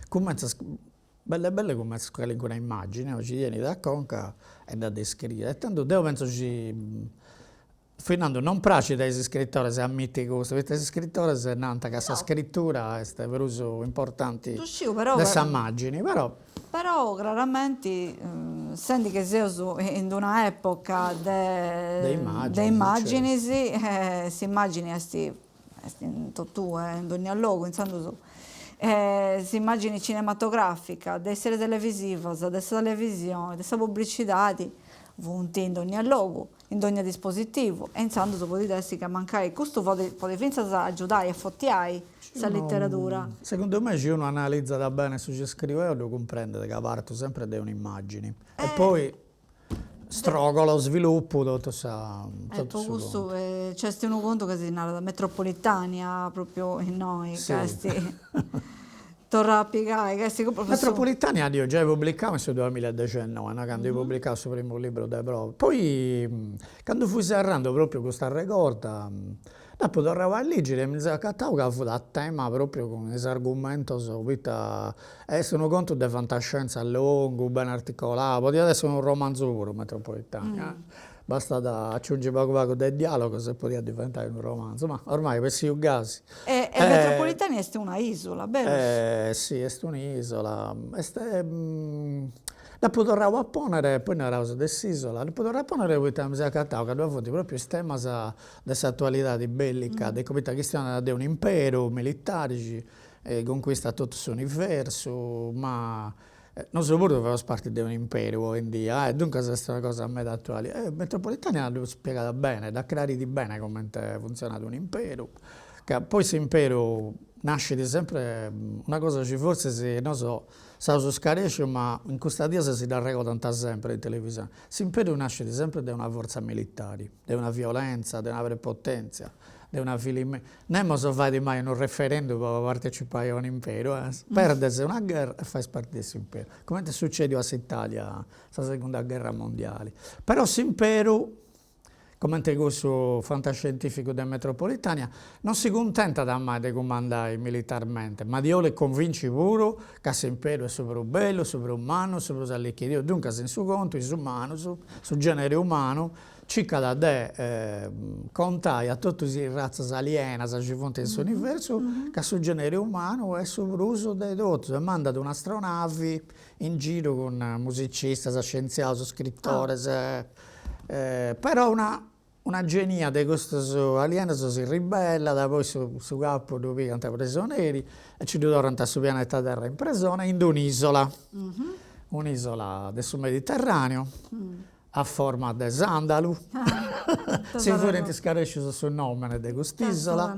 comincia belle come una immagine, ci vieni da conca e da descrivere. E tanto io penso che Fernando non piace dai scrittori se ammetti questo, perché i scrittori se nanta che questa scrittura è per uso importante delle immagini, però chiaramente senti che sei in una epoca di immagini, si immagini in tu, in ogni luogo, si immagini cinematografica, di serie televisive, di televisione, di pubblicità, in ogni luogo, in ogni dispositivo, e insomma si può dire che mancare questo può aiutare a fottiare questa letteratura. Secondo me se uno analizza da bene su che scrive, lo comprende che parte sempre da un'immagini e poi strogola, sviluppo, tutto questo c'è uno conto che si narra da metropolitania proprio in noi, sì. Torna a piegare, Metropolitania io già pubblicavo nel 2019, quando ho pubblicato il suo primo libro di prove. Poi, quando fui serrando proprio questa ricorda, dopo tornavo a leggere, mi sono accattato che fu da tema proprio con questo argomento, sono conto di fantascienza lungo, ben articolato, poteva essere un romanzo puro, Metropolitania. Basta aggiungere poco del dialogo se poteva diventare un romanzo, ma ormai per questi casi. E Metropolitania è una isola, vero? Sì, è un'isola. Dopo tornavo a ponere, poi non ero su quest'isola, dopo tornavo a ponere, poi mi sono accattato che avevo fatto proprio il tema dell'attualità di bellica, di come questione di un impero militare che conquista tutto il suo universo, ma non so pure che fa parte di un impero in dia, dunque questa è una cosa a me attuale. Metropolitania l'ho spiegata bene, da creare di bene come funziona un impero, che poi questo impero nasce di sempre una cosa che forse si, non so, sa su scaresce, ma in questa dia si dà regola tanta sempre in televisione. Questo impero nasce di sempre da una forza militare, da una violenza, da una prepotenza. Non so fare mai un referendum per partecipare a un impero, perdersi una guerra e fai parte di questo impero, come è successo a Italia, la seconda guerra mondiale. Però questo impero, come è questo fantascientifico della Metropolitania, non si contenta da mai di comandare militarmente, ma di le convince pure che questo impero è super bello, super umano, super arricchito. Dunque, in suo conto, su umano, sul genere umano, circa da te contare a tutte le razze aliene che ci sono nel suo universo che sul genere umano è sovruso dei dotti e manda un'astronave in giro con musicisti, scienziati, scrittori però una genia di questo alieno si ribella, da poi su capo dove pianta prigionieri e ci ritornano sul pianeta Terra in prigione in un'isola, un'isola del Mediterraneo a forma di sandalu. Si fuori scaresce sul nome di quest'isola,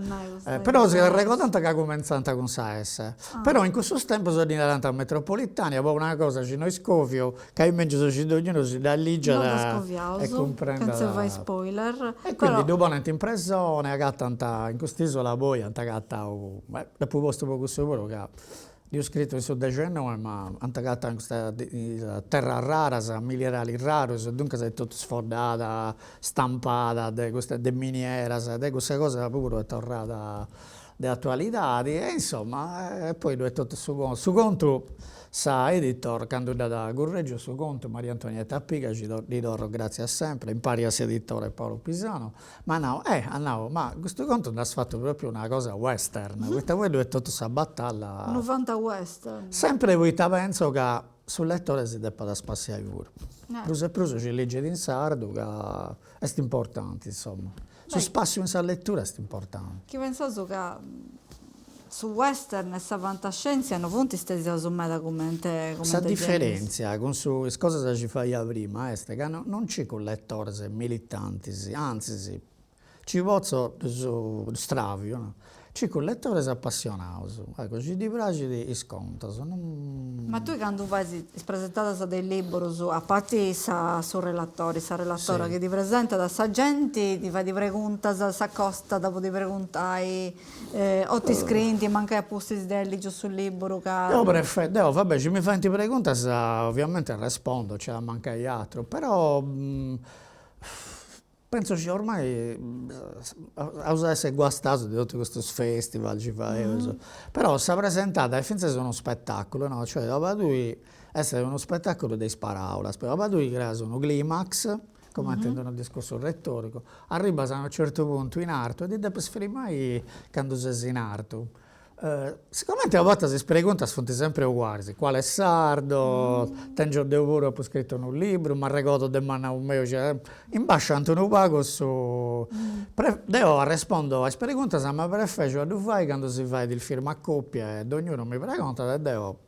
però si regola tanto che ha cominciato con S. Però in questo tempo sono diventata metropolitana, poi una cosa ci noi scovio, che invece sono cittadino si dà lì e comprende. Non si fa spoiler. E quindi dopo un'altra impressione, in quest'isola poi hanno agattato, dopo posto poco sicuro che io ho scritto in suo decennio, ma hanno agattato in questa terra rara, minerali rari, dunque si è tutto sfondata, stampata, di miniera, di queste cose pure è tornata de attualidadi, e insomma, poi lui è tutto su conto sa editor, quando da correggio su conto Maria Antonietta Piga, gli do grazie a sempre, impari a editore Paolo Pisano, ma no, ma questo conto non ha fatto proprio una cosa western, questa poi lui è tutto sa battaglia, 90 western. sempre questa penso che sul lettore si debba da spaziare pure, plus e plus ci legge in sardo, che è importante, insomma, su spazio in sa lettura è importante. Chi pensa che su western e sa fantascienza non punti stesi su me come La differenza con le cose che ci fai prima è che non c'è con lettori militanti, anzi ci posso su stravio, no? C'è con lettori appassionati, ecco, ci di piace di sconto. Ma tu quando vai presentata dei libri, a parte su relatori, sa relatora Sì. che ti presenta da sa gente, ti fa di preguntas, sa costa, dopo ti preguntai, o ti scrivi, manca apposti degli giù sul libro. Io vabbè, ci mi fai ti pregunta, ovviamente rispondo, c'è manca altro, però penso che ormai a essere guastato di tutti questi festival, però sta presentata e finché sono uno spettacolo, no? Cioè dopo tu essere uno spettacolo dei sparaula, dopo tu crea un climax, come intendono il discorso retorico, arriva a un certo punto in arto e ti devi sfrimare quando sei in arto. Sicuramente a volte si pregunta sono sempre uguali, quale è sardo, tengo de pure ho scritto in un libro, ma ricordo del manna un mio, cioè, imbasciando un pago su... Devo rispondo a preguntas, ma preferisco a fai quando si fa il firma a coppia e ognuno mi pregunta e devo...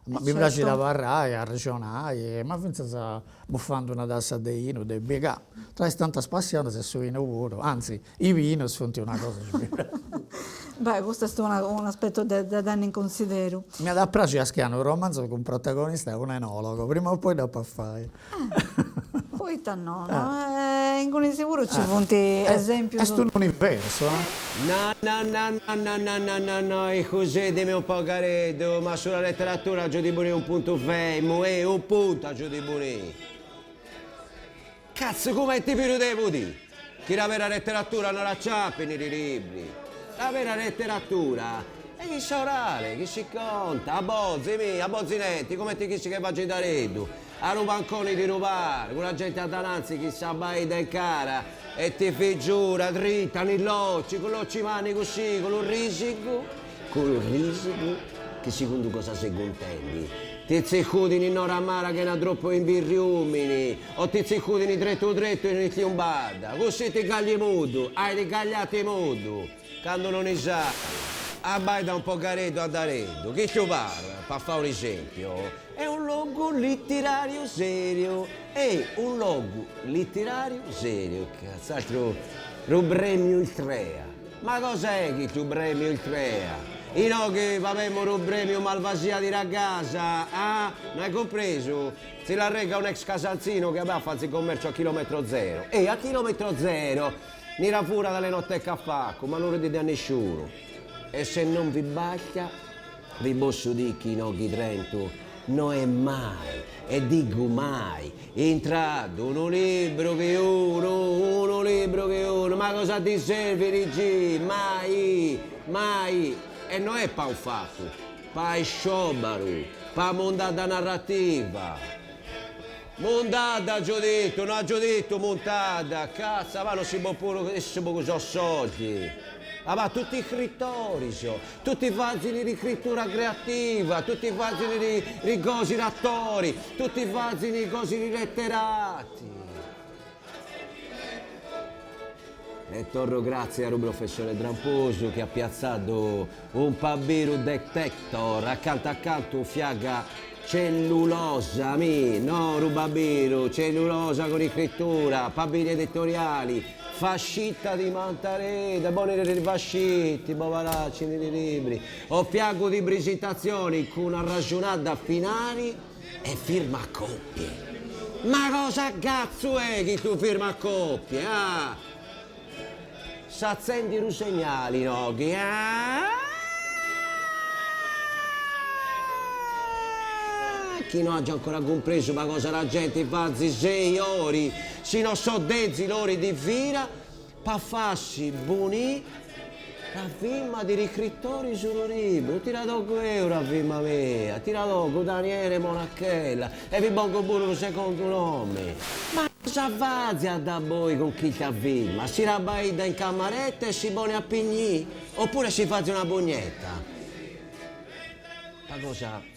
Ma mi piace da parlare, a ragionare, ma senza buffando una tassa di vino, di biega. Tra tanta spazione se su vino puro, anzi, i vini sono una cosa. Beh, questo è un aspetto da tenere in considero. Mi ha da piacere a schiano un romanzo con un protagonista e un enologo, prima o poi dopo a fare. Poi no, in cui sicuro ci punti esempio. È un universo, No, e così dimmi un po' caretto, ma sulla letteratura giù di un punto fermo, un punto giù di buoni. Cazzo, come ti devo dire? Che la vera letteratura non la ciappi nei libri. La vera letteratura è chi sa orale, chi si conta, a bozzinetti, come ti chi che va da reddu, a rubanconi di rubare, con la gente a dananzi chi sa bai da cara e ti figura dritta nei locci, con l'occi mani così, con un risico, che secondo cosa sei contendi? Ti ziccudini in oramara che ne troppo in virriumini, o ti ziccudini dritto in chiumbada, così ti cagli mudo, hai ti cagliati mudo, quando non ne sa, abbai da un po' caretto a daretto, che ti parla, per fare un esempio, è un logo letterario serio, cazzo, altro rubremio il Trea, ma cos'è che tu bremio il Trea? I no che avevamo un premio malvasia di ragazza, non hai compreso? Se la rega un ex casalzino che aveva fatto il commercio a chilometro zero. E a chilometro zero, ne era fuori dalle notte a caffè, ma non dite a nessuno. E se non vi bacchia, vi posso dire che no chi Trento non è mai, e dico mai, entrato uno libro che uno, ma cosa ti serve di mai. E non è pa un fatto, pa è sciobaro, pa mondata narrativa. Mondata, giudetto, non ha giudetto, montata, cazzo, ma non si può pure così soldi. Ma tutti i scrittori, tutti i fasi di scrittura creativa, tutti i fasi di cosi di attori, tutti i fasi di cosi di letterati. E torno grazie al professore Tramposo che ha piazzato un pabiru detector accanto un fiaga cellulosa, no rubabiru, cellulosa con scrittura, pabiri editoriali, fascitta di Mantareda, buoni fascitti, poveracci nei libri, o fiago di presentazioni con una ragionata finali e firma a coppie. Ma cosa cazzo è che tu firma a coppie, S'azzendi i segnali, no? Chi non ha già ancora compreso ma cosa la gente fa 6 ore, se non so 10 ore di fila, per farsi buoni La firma di riscrittori sul libro, tira dopo euro a firma mia, tira dopo Daniele Monacchella e vi pongo pure un secondo nome. Ma cosa fate a da voi con chi ti firma? Si rabbaida in camaretta e si pone a pignì? Oppure si fate una pugnetta? La cosa...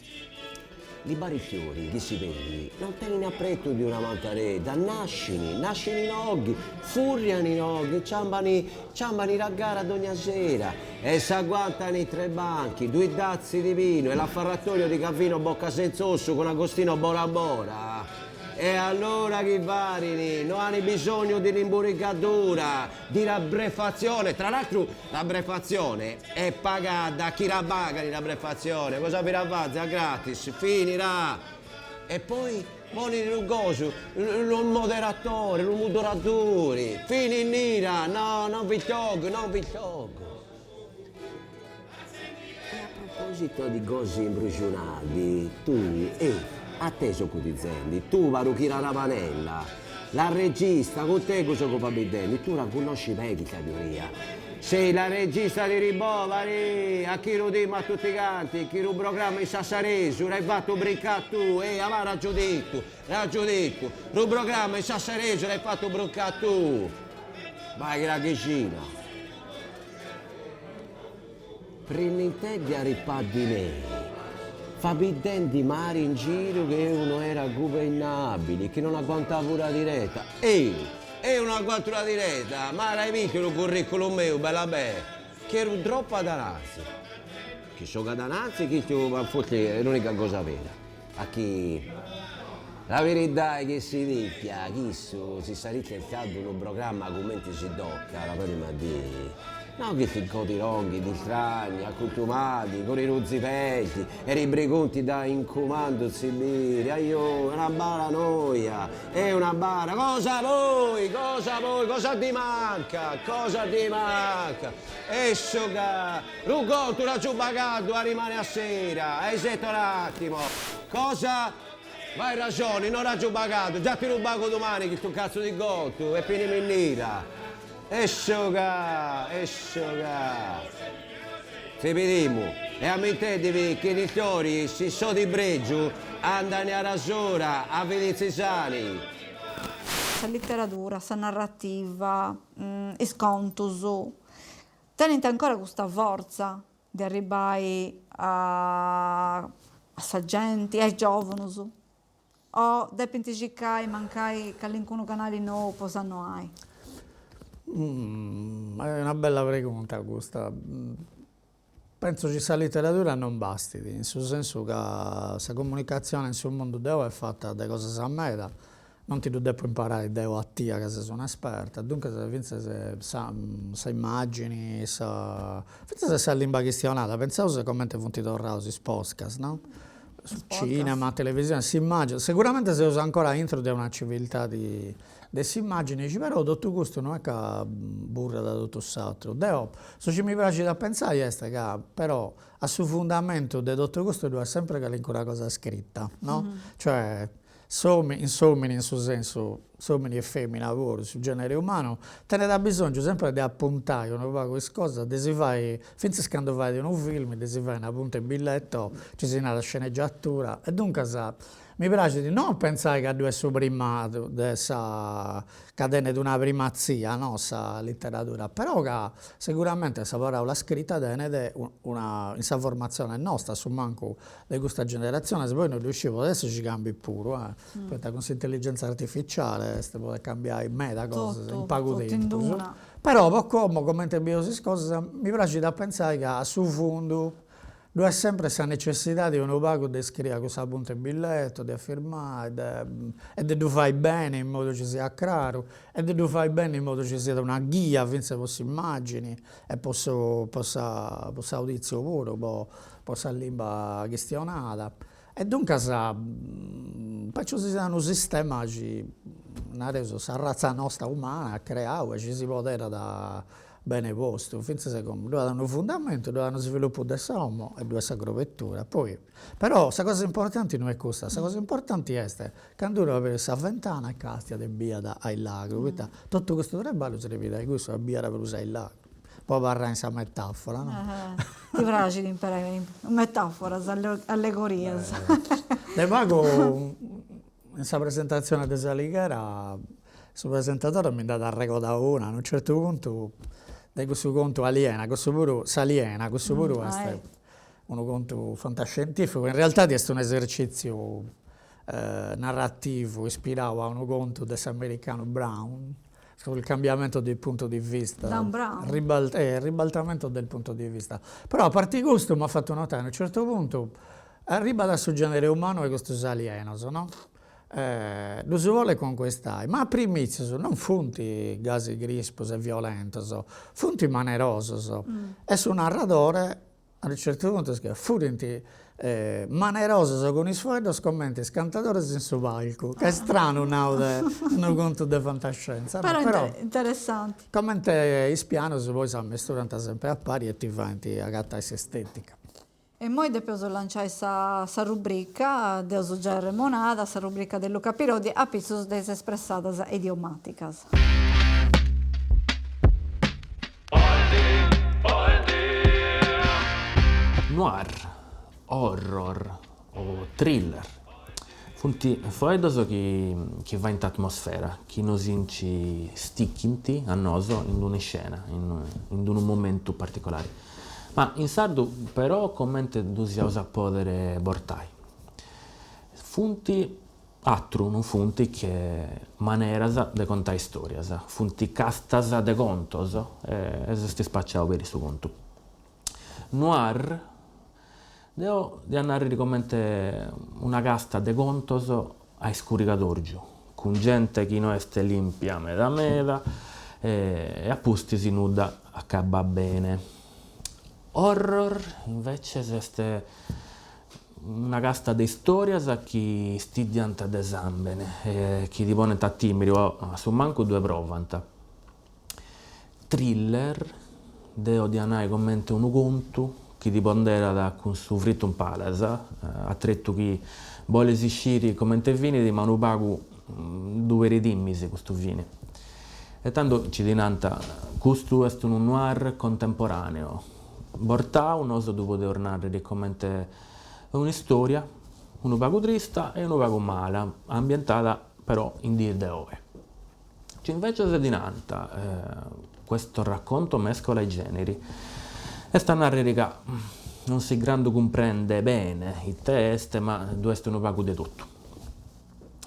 Di barifiori, chi si vedi, non te ne appretto di una mantareta, nascini in oggi, furriano in oggi, ciambani la gara ad ogni sera e si agguantano i 3 banchi, 2 dazzi di vino e l'affarratorio di Cavino Bocca senza osso con Agostino Bora Bora. E allora chi varini, non hanno bisogno di rimburicatura, di rabbrefazione. Tra l'altro la brefazione è pagata, chi la paga la brefazione? Cosa vi fate? A gratis, finirà. E poi vuole un coso, un moderatore, un moderatore, fini in nera, no, non vi tolgo. E a proposito di cose imbrugionati, tu, atteso Cutizendi, tu Varuchina Ravanella, la regista, con te cosa occupa Bidelli, tu la conosci meglio Caglioria. Sei la regista di Ribovari, a chi lo dima a tutti i canti, chi lo programma in Sassarese, l'hai fatto briccare tu, aveva detto, lo programma in Sassarese l'hai fatto briccare tu. Vai che la chicina. Prendi te di arrippati neri. Fa bidenti mari in giro che uno era governabile, che non agguantava la diretta. Non agguanto la diretta, ma l'hai visto il curriculum mio, bella bella, che ero troppo adanazzi. Chi sono adanazzi, chi forse è l'unica cosa vera. A chi... La verità è che si dica, chi si sta ricercando un programma come si tocca, la prima di... No, che ti cotironghi, di strani, accultumati, con i rozzi pelti e i brigonti da incomando zibiri. Aio, è una bara noia, è una bara. Cosa vuoi? Cosa ti manca? Esso che... Rugo, tu la giubagato, rimane a sera, esetto un attimo. Cosa? Ma hai ragione, non ha giubagato, già ti rubago domani che tu cazzo di gotto, e finimi in nera. Essoga! Se vediamo, e ammettetevi che i tori si so di Breggio andano a rasora a veneziani. Sa letteratura, sa narrativa, iscontus, tenete ancora questa forza di arrivare a sa gente, ai giovani, o depintigicai, mancai che all'incuno canali no posanno ai? È una bella pregunta questa. Penso che la letteratura non basti, nel senso che la comunicazione sul mondo è fatta da cose a metà, non ti devo imparare a te che sei un'esperta, dunque se immagini, se sei lingua questionata, pensavo se come ti funti tornare sui podcast, no? Sul cinema, televisione, si immagina, sicuramente si usa ancora intro di una civiltà di immagini, però tutto questo non è che burra da tutto l'altro. Deo, se ci mi piace da pensare è che però a suo fondamento di tutto questo deve sempre che una cosa scritta, no? Cioè, in suo senso, uomini e femmine, lavoro sul genere umano, te ne dà bisogno sempre di appuntare una cosa, si fai, finché quando fai un film, si fai una punta in biglietto, ci sia una sceneggiatura, e dunque mi piace di non pensare che deve essere primato, dessa catena di una primazia, no, sa letteratura, però che sicuramente questa parola scritta è una formazione nostra, su manco di questa generazione, se poi non riuscivo, adesso ci cambi pure, con l'intelligenza artificiale, si può cambiare in meta cose, in poco tempo. Però, come ti abbiamo cose, mi piace da pensare che a suo fondo dove è sempre questa necessità di un pago di scrivere cosa punta il biglietto, di affermare, e di fare bene in modo che sia chiaro, e di fare bene in modo che sia una guida, finché posso immagini, e possa udizio pure, possa lingua questionata. E dunque, penso che sia un sistema che, la razza nostra umana ha creato e ci si può dire da bene posto, finché secondo, dove hanno un fondamento, dove hanno sviluppo dell'uomo e dove si agricoltura. Poi, però, la cosa importante non è questa, la cosa importante è che quando uno avere questa ventana e castia di via ai lago, tutto questo trebalo si ripete, questo è via per usare il lago. poi parla in sa metafora, no? Ti piace di imparare metafore, allegorie. De pago, in questa presentazione di Saligera, il presentatore mi ha dato a rego da una, a un certo punto, di questo conto aliena, questo pure s'aliena, questo pure è un conto fantascientifico, in realtà è un esercizio narrativo ispirato a un conto dell'americano Brown, sul cambiamento del punto di vista, Dan Brown. ribaltamento del punto di vista. Però a parte questo mi ha fatto notare a un certo punto arriva da sul genere umano e questo alieno, no? Lo si vuole conquistare, ma a primizio non funti gasi grispos e violentos, funti manerosos. E su narratore a un certo punto scrive furinti manerosos con i suoi commenti scantadores in su palco, che è strano un conto di fantascienza, no? Però interessante. Come i pianos poi si mesturano sempre a pari e ti vanti a gatta estetica. E poi dopo lanciare questa rubrica, Deus Gerre Monada, questa rubrica di Luca Pirodi, a pisos des espressadas idiomáticas. Noir, horror o thriller. Funti foedoso che va in atmosfera, che nos inci stickinti a noso in una scena, in un momento particolare. Ma in sardo però commente dusia usa podere bortai. Funti altro non funti che maneras de contai storias, funti castas de contos, e sti spacciao per su conto. Noir deo di andare come una casta de contos a scurigadorgiu, con gente che non è limpia meda e a pusti si nuda accaba bene. Horror invece è una casta di storie a chi studianta d'esame, chi divone timidi o su manco due provanta. Thriller deo di andare come un conto che dipondera da con su fritto un palesa, a tretto che vuole uscire come te vini, ma non pago due ridimmisi questo vini. E tanto ci dinanta, questo è un noir contemporaneo. Bortà un oso dopo di ornare di commente una storia, uno pago trista e uno pago mala, ambientata però in dir de ove. Cioè invece se dinanta, questo racconto mescola i generi e sta a che non si grande comprende bene il testo, ma due uno pago di tutto.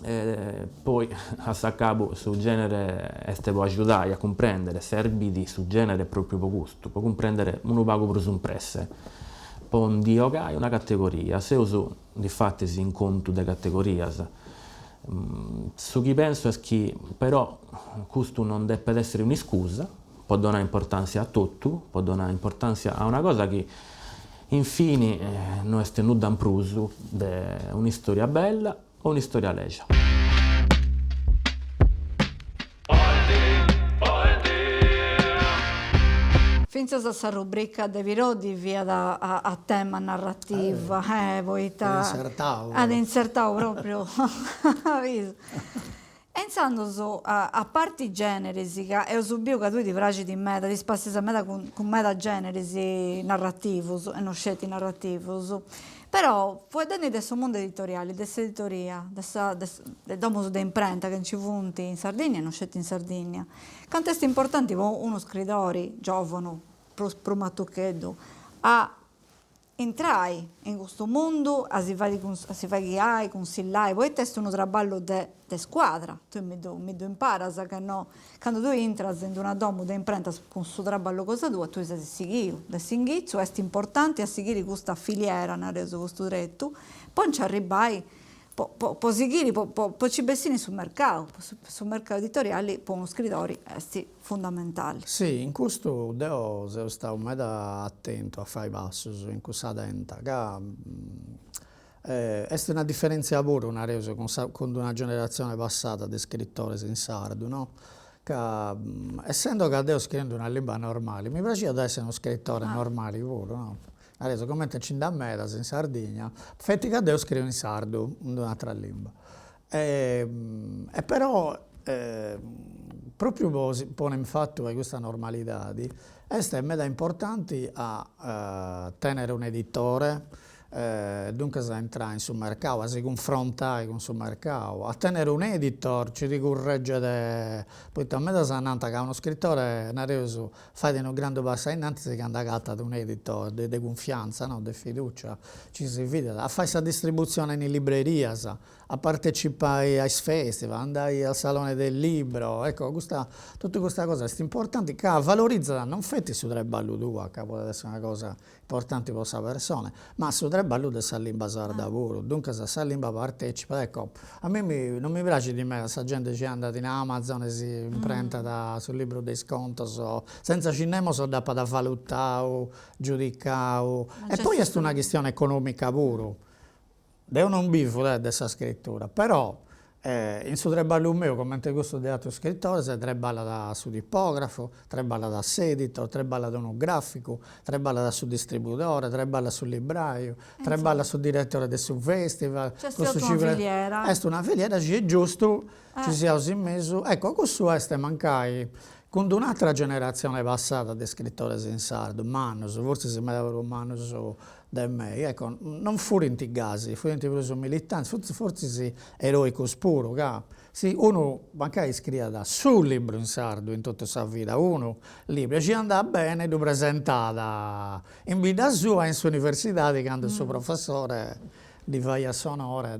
Poi a capo sul genere este può aiutare a comprendere serbi su genere proprio per gusto, può comprendere uno pago per un presse, poi un diogai una categoria, se uso di fatti si in conto de categorie, su chi penso è che però questo non deve essere un'escusa, può dare importanza a tutto, può dare importanza a una cosa che infine non è nuda in pruso, una storia bella o una storia legia. Finza questa rubrica de Virodi via a tema narrativa, voi ad insertavo proprio. Pensando a parti generisi, e subito che tu ti fragi di meta, ti spassi a meta con meta generisi narrativos e non scelti narrativos. Però, poi dentro questo mondo editoriale, questa editoria, del domus di imprenta che ci funti in Sardegna e non scelti in Sardegna, quanto è importante uno scrittore giovane, promatuccheddo, a entrare in questo mondo, a si fare guiare, consigliare, poi è uno traballo de squadra, tu mi imparas che no, quando tu entras in una domo di imprenta con questo traballo cosa tua, tu sei seguito, da singizio, è importante a seguire questa filiera, non reso questo dritto, poi ci arrivai, può seguire, può ci bessini sul mercato editoriale, per uno scrittore è fondamentale. Sì, in questo devo stare molto attento a fare i passi in questa denta, che è una differenza pure una resa con una generazione passata di scrittori in sardo, no? Che, essendo che devo scrivere una lingua normale, mi piaceva essere uno scrittore normale pure, no? Adesso come te ci da me in Sardegna, infatti che devo scrivere in sardo, in un'altra lingua. E però proprio pone in fatto questa normalità È meda importante a tenere un editore, dunque a entrare in sul mercato, a si confrontare con sul mercato, a tenere un editor, ci ricorregge, poi a me da sananta che uno scrittore nareso fa di un grande passo innanzi si canta gatta di un editor, di confianza, no? Di fiducia, ci si fida, a fare questa distribuzione in libreria, a partecipare ai festival, andare al Salone del Libro, ecco, tutte queste cose sono importanti che valorizzano, non fatti su tre ballo tua, che può essere una cosa importante per questa persona, ma su tre ballo di Salimba sarda pure, dunque se Salimba partecipa, ecco, a me non mi piace di me, questa gente ci è andata in Amazon e si imprenta sul libro dei sconti, senza cinema sono da valutare, giudicare, e poi è una questione economica pure. Io non bifo di questa scrittura, però in su tre ballo mio, come in questo di altro scrittore, se tre balla da su tipografo, tre balla da editor, tre balla da uno grafico, tre balla da su distributore, tre balla sul libraio, tre balla sul direttore del su festival. C'è stata una filiera. È una filiera, ci è giusto, ci siamo in mezzo. Ecco, questo è mancai. Con un'altra generazione passata di scrittori in sardo, Manus, forse si mettevano Manus da me, ecco, non furono in gasi, furono preso militanti, forse sì, eroico spuro, sì, uno magari scrive sul libro in sardo in tutta la sua vita, uno libro, ci andava bene, lo presentava in vita sua in sua università, quando il suo professore di Vaia Sonora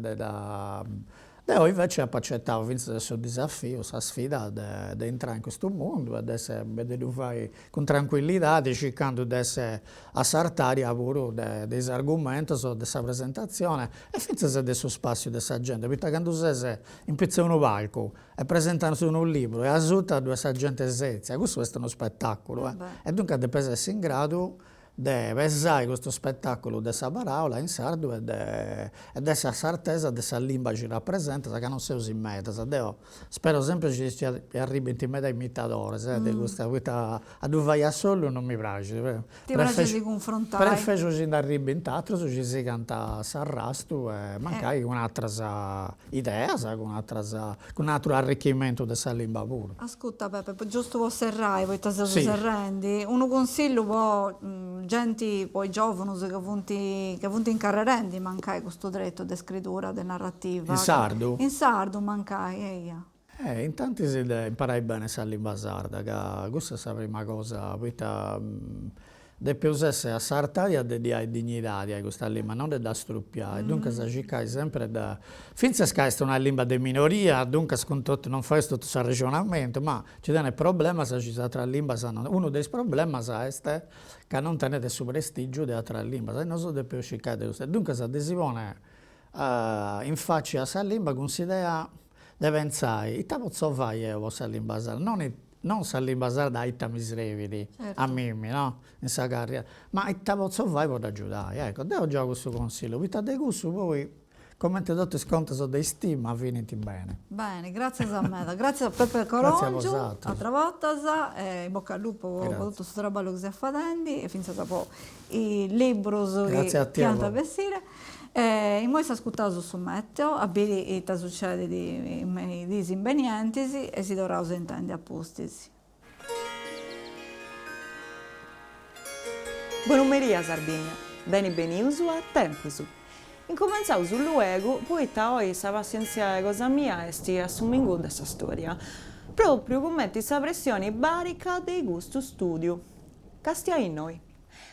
io invece ho accettato questo suo disafio, questa sfida di entrare in questo mondo, di fare con tranquillità, cercando di essere assaltare pure dei argomenti di questa presentazione e finché del suo spazio di questa gente, perché quando sei in pezzo uno palco e presentano un libro e ascolta due gente sezia, questo è uno spettacolo, e dunque deve essere in grado deve pesare questo spettacolo dessa parola in sardo e dessa certezza dessa lingua ci rappresenta che non si usa in meta. Spero sempre ci arrivi in meta imitatore, questa a dove vai a solo non mi piace. Ti piace di confrontare? Preferisco ci arrivi in teatro, ci si canta s'arrasto e magari con un'altra idea, con un altro arricchimento dessa lingua pure. Ascolta Peppe, giusto per serrare, poi ti Sì. serrendi, un consiglio può gente poi giovani che punti in carrerendi mancai questo diritto di scrittura, di narrativa. In sardo? In sardo mancai, In tanti si deve imparare bene la lingua sarda, che questa è la prima cosa, deve essere a sartaria di dare dignità a questa lingua, non da struppiare, dunque si cerca sempre da... Finché è una lingua di minoria, dunque non fa tutto questo ragionamento, ma ci tiene il problema se ci sono altre lingue, uno dei problemi è che non tenete il prestigio di altre lingue, se non so deve cercare questo. Dunque se si pone in faccia a questa lingua, considera di pensare, e posso fare io questa lingua sarda, non sa lingua sarda a mi srevidi, a Mimmi, no? In questa carriera, ma e posso fare per aiutare, ecco, devo già questo consiglio, perché di questo poi, come ti ho detto, sconto sono dei stima, finiti bene. Bene, grazie a me, grazie a Peppe Grazie a Corongiu, voi. altra volta, in bocca al lupo per tutto questo lavoro che stai facendo e finché dopo i libri Grazie a che te, hanno da allora. vestire. In voi si ascoltato su Meteo, abili e succede di disinvenienti e si dovrà usare a postisi. Buonumeria Sardegna, bene beniusu a tempo su. Incominciamo sul luogo, poi oggi sa pazienza cosa mia e stia assumendo questa storia. Proprio come questa pressione barica dei gusti studio. Castia in noi.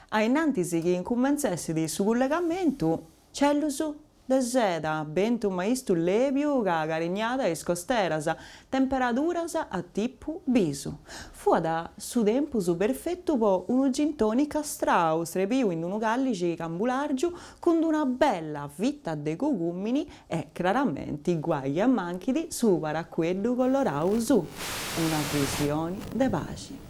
A innantisi che incominciassi di su collegamento, cellusu de seda, bentu maistu lebiu, carignata e scosterasa, temperaturas a tipo bisu. Fuada su tempo su perfetto po un gin tonic straus, repiu in un gallici cambulargiu con una bella vita de cogumini e chiaramente guai a manchidi su paraqueddu colorau su. Una visione de pace.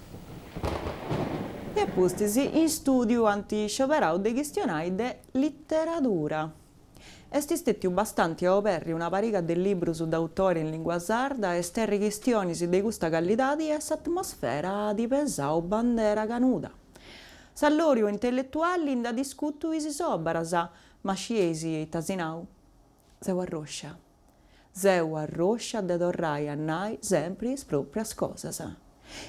E postisi in studio antiscioperau de gestionai de letteratura. Esti stetti bastanti a operri una pariga del libro su d'autore in lingua sarda e sterri questioni di questa qualità di essa atmosfera di pesau bandera canuda. Sallorio intellettuali in da discutto isi sobarasa, ma sciesi e tasinau. Seu arroscia de torrai a nai sempre proprias cosas.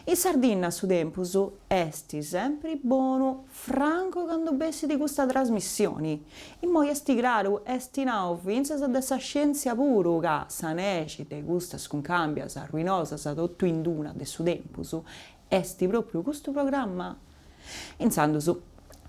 In Sardegna su tempus esti sempre buono, franco quando bessi di questa trasmissione. E mo esti claro, esti nau, finza sa dessa scienza puro, che sa neci, de gusta sconcambia, sa ruinosa, sa tutto in duna de su tempus, esti proprio questo programma. Insando su,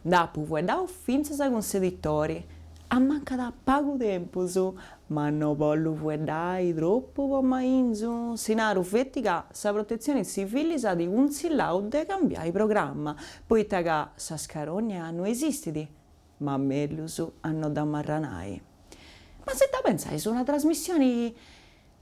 dopo fu da finza sa con sedittori, a manca da poco tempo su, ma no pollo fu dai troppo po' mainzu, sinaro fettica sa protezione civile sa di consigliare de cambiare programma, poi taga sa scarogna hanno esistiti, ma meglio su hanno da marranai. Ma se da pensai su una trasmissione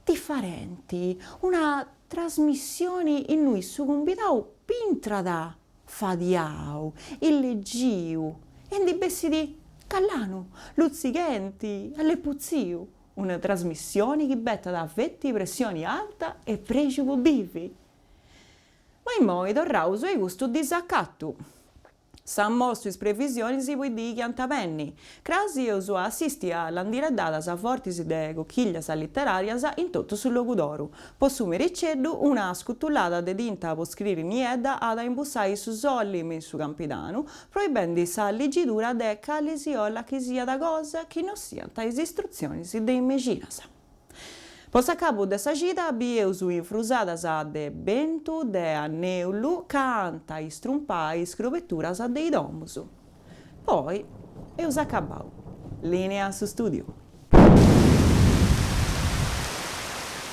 differente, una trasmissione in cui su convitau pintra da fadiau, illeggiu, e di bessi di Callano, Luzzighenti, Allepuzziu, una trasmissione che betta da vetti pressioni alta e precipo bivi. Ma in moi torrau su gusto disaccatto. San mostro is previsioni si può dire chiantapenni. Crasi io su assisti all'andiradata sa fortis de cocchiglias letterarias in tutto sul locudoro. Possumi riceddu una scutullata de dinta po scrivere niedda ad imbussai su solli in su campidano, proibendi sa leggitura de calisiolla che sia da cosa che non sia tais istruzioni si de immecinas. Posa capo de sa cita bieu su infrusadas de bentu de anneulu canta e strumpai scrovetturas dei domus. Poi eus acabau. Linea su studio.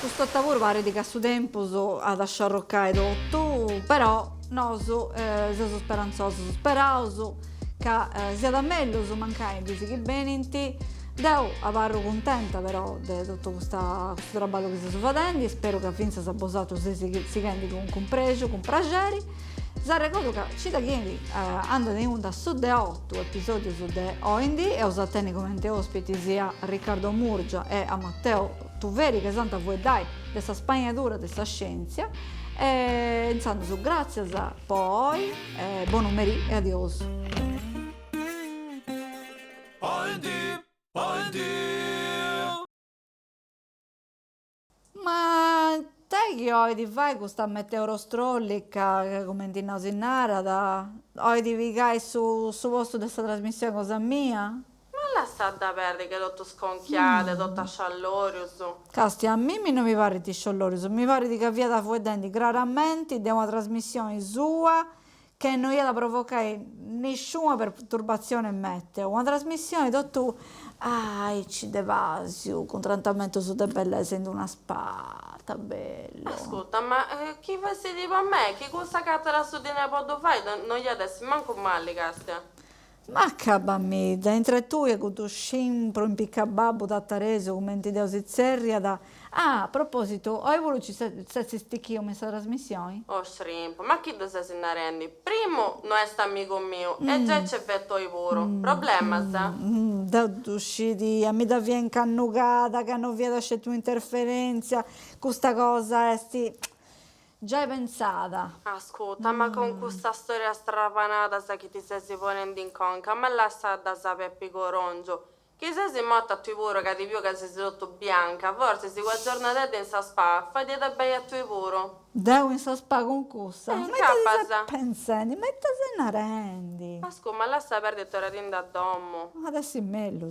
Questo lavoro pare di che su tempo ad asciarroccare tutto, però nosu siamo speranzosi, sperauso che sia da meglio su mancare di che benenti. Devo parlo contenta però di tutto questo lavoro che si sta facendo, spero che finza sia posato si rendi con pregio, con piacere. Se ricordo che ci da chiedi andate in onda su de 8 episodi su de Oindi e us atteni come ospiti sia a Riccardo Murgia e a Matteo Tuveri che santa voi dai questa spagnatura, questa scienza. E insomma su grazie a poi, buon numeri e adios. Ma te che oggi fai questa meteorostrollica come ti nasinara da oggi vigai su posto di questa trasmissione cosa mia? Ma lascia da perdere che tutto sconchiate, tutto sciallorius. Casti, a me non mi pare di sciollorio, mi pare di capire fuori denti chiaramente di una trasmissione sua che non gli da provocare nessuna perturbazione meteo. Una trasmissione tutto ci devasio, con trattamento su de bellezza in una spata, bello. Ascolta, ma chi vesti tipo a me? Chi questa cattera su di ne posso fare? Non gli adesso manco male, castia. Ma cabami, da entre tu e con tu scimpro in piccababbo da Taresio come ti deo zizzeria da... Ah, a proposito, hai voluto se sticchi io questa trasmissione? Oh, shrimp, ma chi da sei narendi? Primo, non è sta amico mio, e già c'è vetto i puro. Problema, sa? Da usciti, a mi da via incannugata, che non via da scelta un'interferenza, questa cosa esti... Già hai pensata? Ascolta, ma con questa storia strapanata sa che ti sei si ponendo in conca, ma lascia da sapere Piccorongio. Che sei si morta a tuo puro che ti più che sei tutto bianca, forse si quella giornata in sa spa, fai da bei a tuo puro. Devo in sa spa con cussa? Capasa. Pensando, mettasi in rendi. Ascolta, ma lascia perdere il tuo da domo. Adesso è meglio.